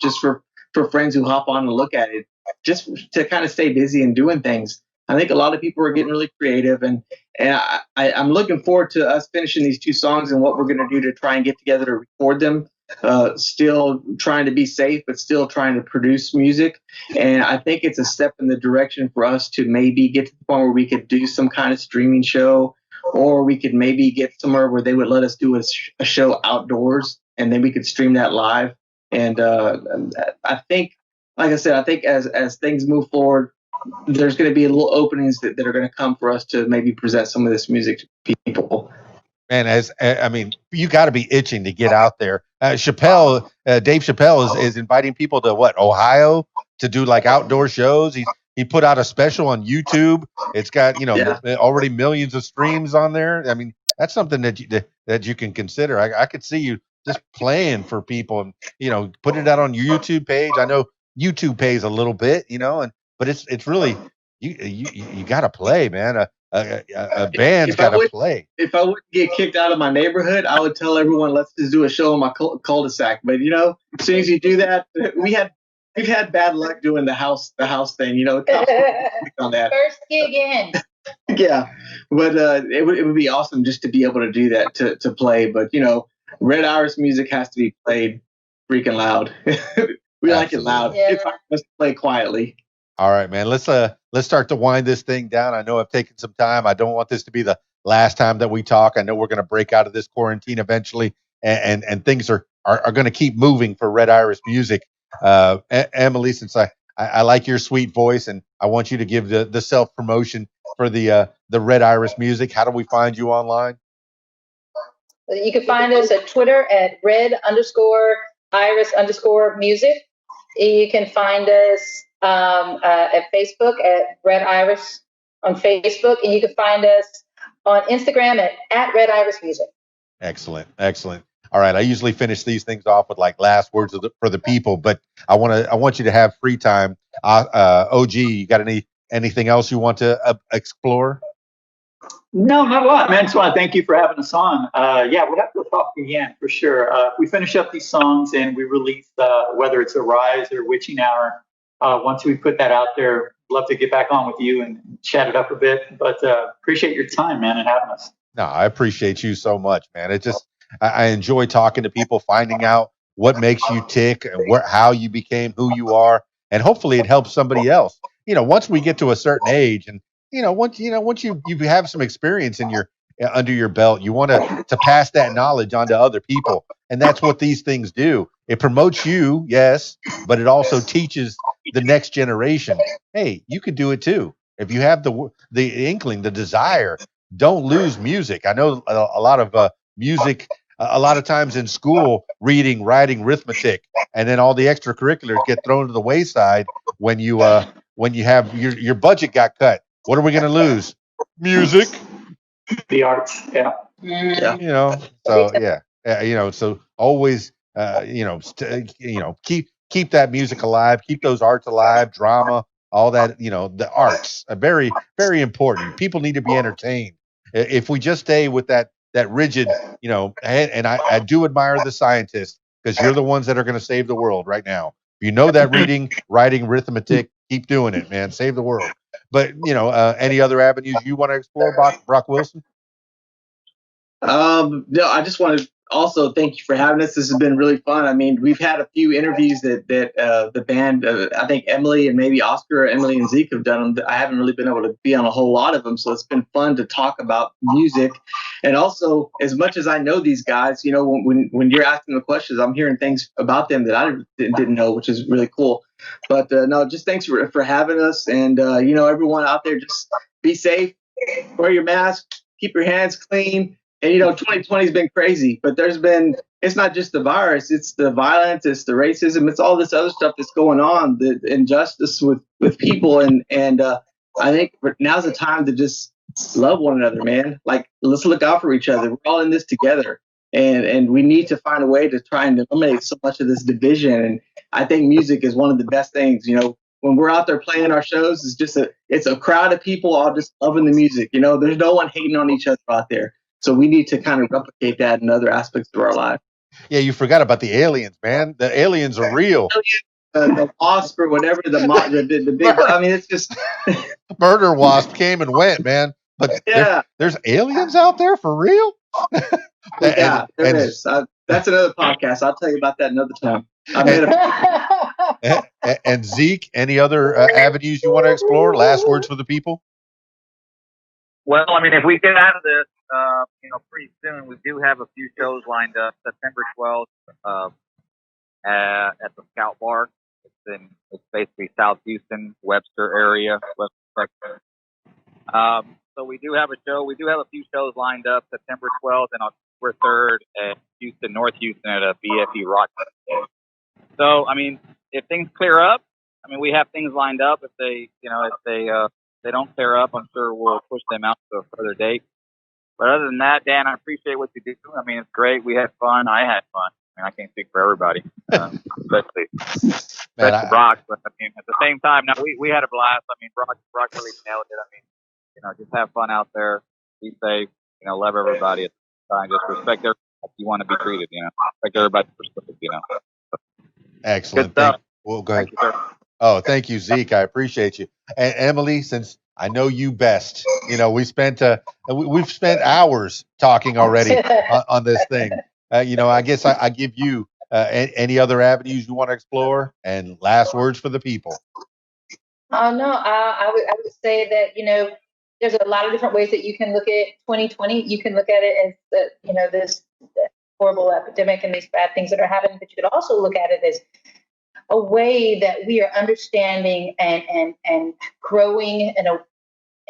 just for friends who hop on and look at it, just to kind of stay busy and doing things. I think a lot of people are getting really creative, and I'm looking forward to us finishing these 2 songs and what we're going to do to try and get together to record them. Still trying to be safe, but still trying to produce music. And I think it's a step in the direction for us to maybe get to the point where we could do some kind of streaming show, or we could maybe get somewhere where they would let us do a show outdoors and then we could stream that live. And I think, like I said, I think as things move forward, there's going to be little openings that are going to come for us to maybe present some of this music to people. Man, you got to be itching to get out there. Dave Chappelle is inviting people to Ohio to do like outdoor shows. He put out a special on YouTube. It's got already millions of streams on there. I mean, that's something that you can consider. I could see you just playing for people and putting it out on your YouTube page. I know YouTube pays a little bit, but it's really you got to play, man. A band's got to play. If I wouldn't get kicked out of my neighborhood, I would tell everyone, let's just do a show in my cul-de-sac. But as soon as you do that, we've had bad luck doing the house thing. On that first gig in. Yeah, but it would be awesome just to be able to do that to play. But Red Iris music has to be played freaking loud. We like it loud. Yeah. It's hard for us to play quietly. All right, man. Let's start to wind this thing down. I know I've taken some time. I don't want this to be the last time that we talk. I know we're going to break out of this quarantine eventually, and things are going to keep moving for Red Iris music. Emily, since I like your sweet voice, and I want you to give the self promotion for the Red Iris music. How do we find you online? You can find us at Twitter at red_iris_music. You can find us at Facebook at Red Iris on Facebook, and you can find us on Instagram at Red Iris Music. Excellent. All right, I usually finish these things off with like last words for the people, but I want you to have free time. OG, you got anything else you want to explore? No, not a lot, man. Just want to thank you for having us on. Yeah, we'll have to talk again for sure. If we finish up these songs and we release, whether it's Arise or Witching Hour, once we put that out there, love to get back on with you and chat it up a bit. But appreciate your time, man, and having us. No, I appreciate you so much, man. It just I enjoy talking to people, finding out what makes you tick and how you became who you are, and hopefully it helps somebody else. Once we get to a certain age, and once you have some experience in under your belt, you want to pass that knowledge on to other people, and that's what these things do. It promotes you, yes, but it also teaches the next generation. Hey, you could do it too if you have the inkling, the desire. Don't lose music. I know a lot of music a lot of times in school, reading, writing, arithmetic, and then all the extracurriculars get thrown to the wayside when you have your budget got cut. What are we going to lose? Music. The arts, yeah. Yeah. You know, so yeah, so always, keep that music alive, keep those arts alive, drama, all that, the arts are very, very important. People need to be entertained. If we just stay with that rigid, and I do admire the scientists, because you're the ones that are going to save the world right now. You know that reading, writing, arithmetic, keep doing it, man. Save the world. But any other avenues you want to explore, Brock Wilson? No, I just want to also thank you for having us. This has been really fun. I mean, we've had a few interviews that the band, I think Emily and maybe Oscar, Emily and Zeke have done them. I haven't really been able to be on a whole lot of them, so it's been fun to talk about music. And also, as much as I know these guys, when you're asking the questions, I'm hearing things about them that I didn't know, which is really cool. But no, just thanks for having us. And everyone out there, just be safe, wear your mask, keep your hands clean. And 2020 has been crazy, but it's not just the virus, it's the violence, it's the racism, it's all this other stuff that's going on, the injustice with people. And I think now's the time to just love one another, man. Like, let's look out for each other. We're all in this together. And we need to find a way to try and eliminate so much of this division. And I think music is one of the best things, when we're out there playing our shows, it's a crowd of people all just loving the music. There's no one hating on each other out there. So we need to kind of replicate that in other aspects of our life. Yeah, you forgot about the aliens, man. The aliens are real. The wasp or whatever, the big. I mean, it's just murder wasp came and went, man. But yeah, there's aliens out there for real. There is. That's another podcast. I'll tell you about that another time. And Zeke, any other avenues you want to explore? Last words for the people. Well, I mean, if we get out of this, pretty soon, we do have a few shows lined up. September 12th at the Scout Bar. It's basically South Houston, Webster area, Webster, Texas. So we do have a show. We do have a few shows lined up. September 12th and October 3rd at Houston, North Houston at a BFE Rock. So, I mean, if things clear up, I mean, we have things lined up. If they don't clear up, I'm sure we'll push them out to a further date. But other than that, Dan, I appreciate what you do. I mean, it's great. We had fun. I had fun. I mean, I can't speak for everybody, especially Brock. But I mean, at the same time, now we had a blast. I mean, Brock really nailed it. I mean, just have fun out there, be safe. Love everybody at the time. Just respect everybody like you want to be treated. Respect everybody's perspective. Excellent. Good stuff. Well, go ahead. Thank you, sir. Oh, thank you, Zeke. I appreciate you. And Emily, since I know you best, we've spent hours talking already on this thing. I guess I give you any other avenues you want to explore, and last words for the people. No, I would say that there's a lot of different ways that you can look at 2020. You can look at it as this horrible epidemic and these bad things that are happening, but you could also look at it as a way that we are understanding and growing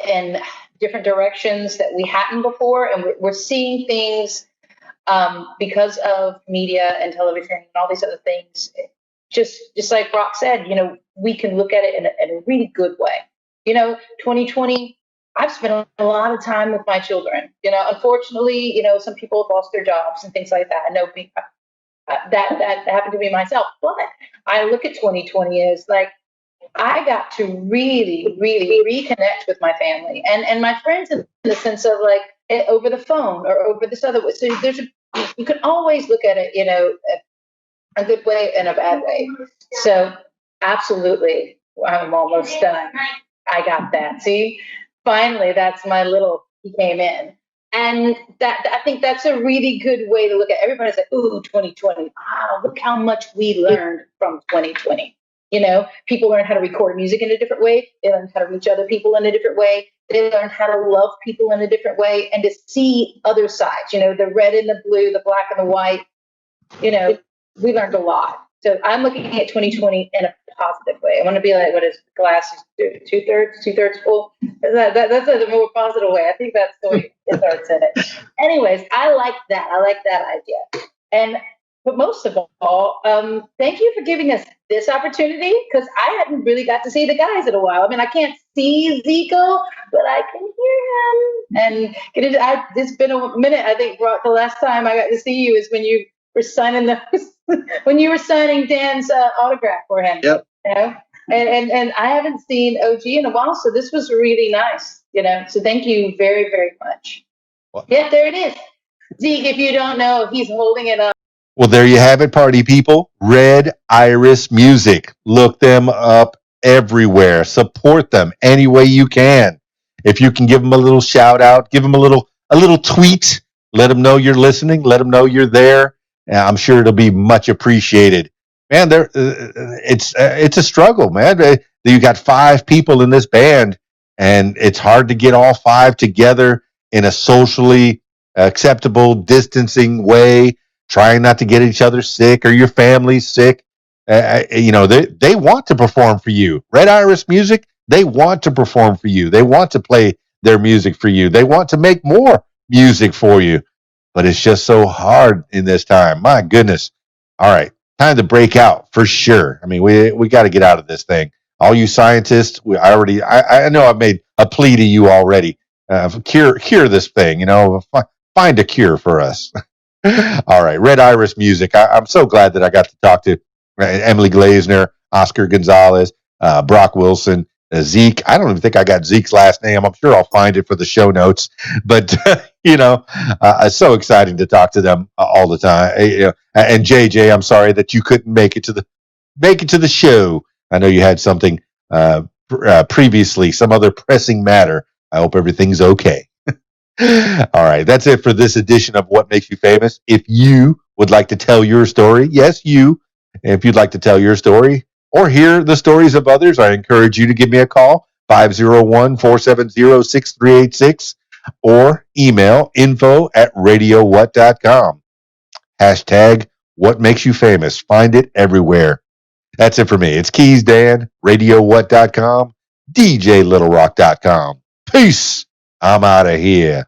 in different directions that we hadn't before, and we're seeing things because of media and television and all these other things. Just like Brock said, we can look at it in a really good way. 2020, I've spent a lot of time with my children. Unfortunately, some people have lost their jobs and things like that. I know that happened to me myself, but I look at 2020 as like I got to really, really reconnect with my family and my friends in the sense of like over the phone or over this other way. So you can always look at it, a good way and a bad way. So absolutely, I'm almost done. I got that. See, finally, that's my little, he came in. And that I think that's a really good way to look at it. Everybody's like, ooh, 2020. Wow, look how much we learned from 2020. People learn how to record music in a different way. They learn how to reach other people in a different way. They learn how to love people in a different way and to see other sides, the red and the blue, the black and the white. We learned a lot. So I'm looking at 2020 in a positive way. I want to be like, what is glass is two-thirds full? That's a more positive way. I think that's the way Art said it. Anyways, I like that. I like that idea. But most of all, thank you for giving us this opportunity, because I hadn't really got to see the guys in a while. I mean, I can't see Zico, but I can hear him. And it's been a minute. I think the last time I got to see you is when you were signing Dan's autograph for him. Yep. You know? And I haven't seen OG in a while, so this was really nice. So thank you very, very much. What? Yeah, there it is. Zeke, if you don't know, he's holding it up. Well, there you have it, party people. Red Iris Music. Look them up everywhere. Support them any way you can. If you can give them a little shout out, give them a little tweet. Let them know you're listening. Let them know you're there. I'm sure it'll be much appreciated. Man, it's a struggle, man. You got 5 people in this band, and it's hard to get all 5 together in a socially acceptable, distancing way. Trying not to get each other sick or your family sick. They want to perform for you. Red Iris Music, they want to perform for you. They want to play their music for you. They want to make more music for you. But it's just so hard in this time. My goodness. All right. Time to break out for sure. I mean, we got to get out of this thing. All you scientists, I know I've made a plea to you already. Cure this thing, find a cure for us. All right, Red Iris Music. I'm so glad that I got to talk to Emily Glazner, Oscar Gonzalez, Brock Wilson, Zeke. I don't even think I got Zeke's last name. I'm sure I'll find it for the show notes. But it's so exciting to talk to them all the time. And JJ, I'm sorry that you couldn't make it to the show. I know you had something previously, some other pressing matter. I hope everything's okay. All right, that's it for this edition of What Makes You Famous. If you would like to tell your story, yes, if you'd like to tell your story or hear the stories of others, I encourage you to give me a call, 501-470-6386, or email info@radiowhat.com. Hashtag What Makes You Famous. Find it everywhere. That's it for me. It's Keys Dan, radiowhat.com, djlittlerock.com. Peace. I'm out of here.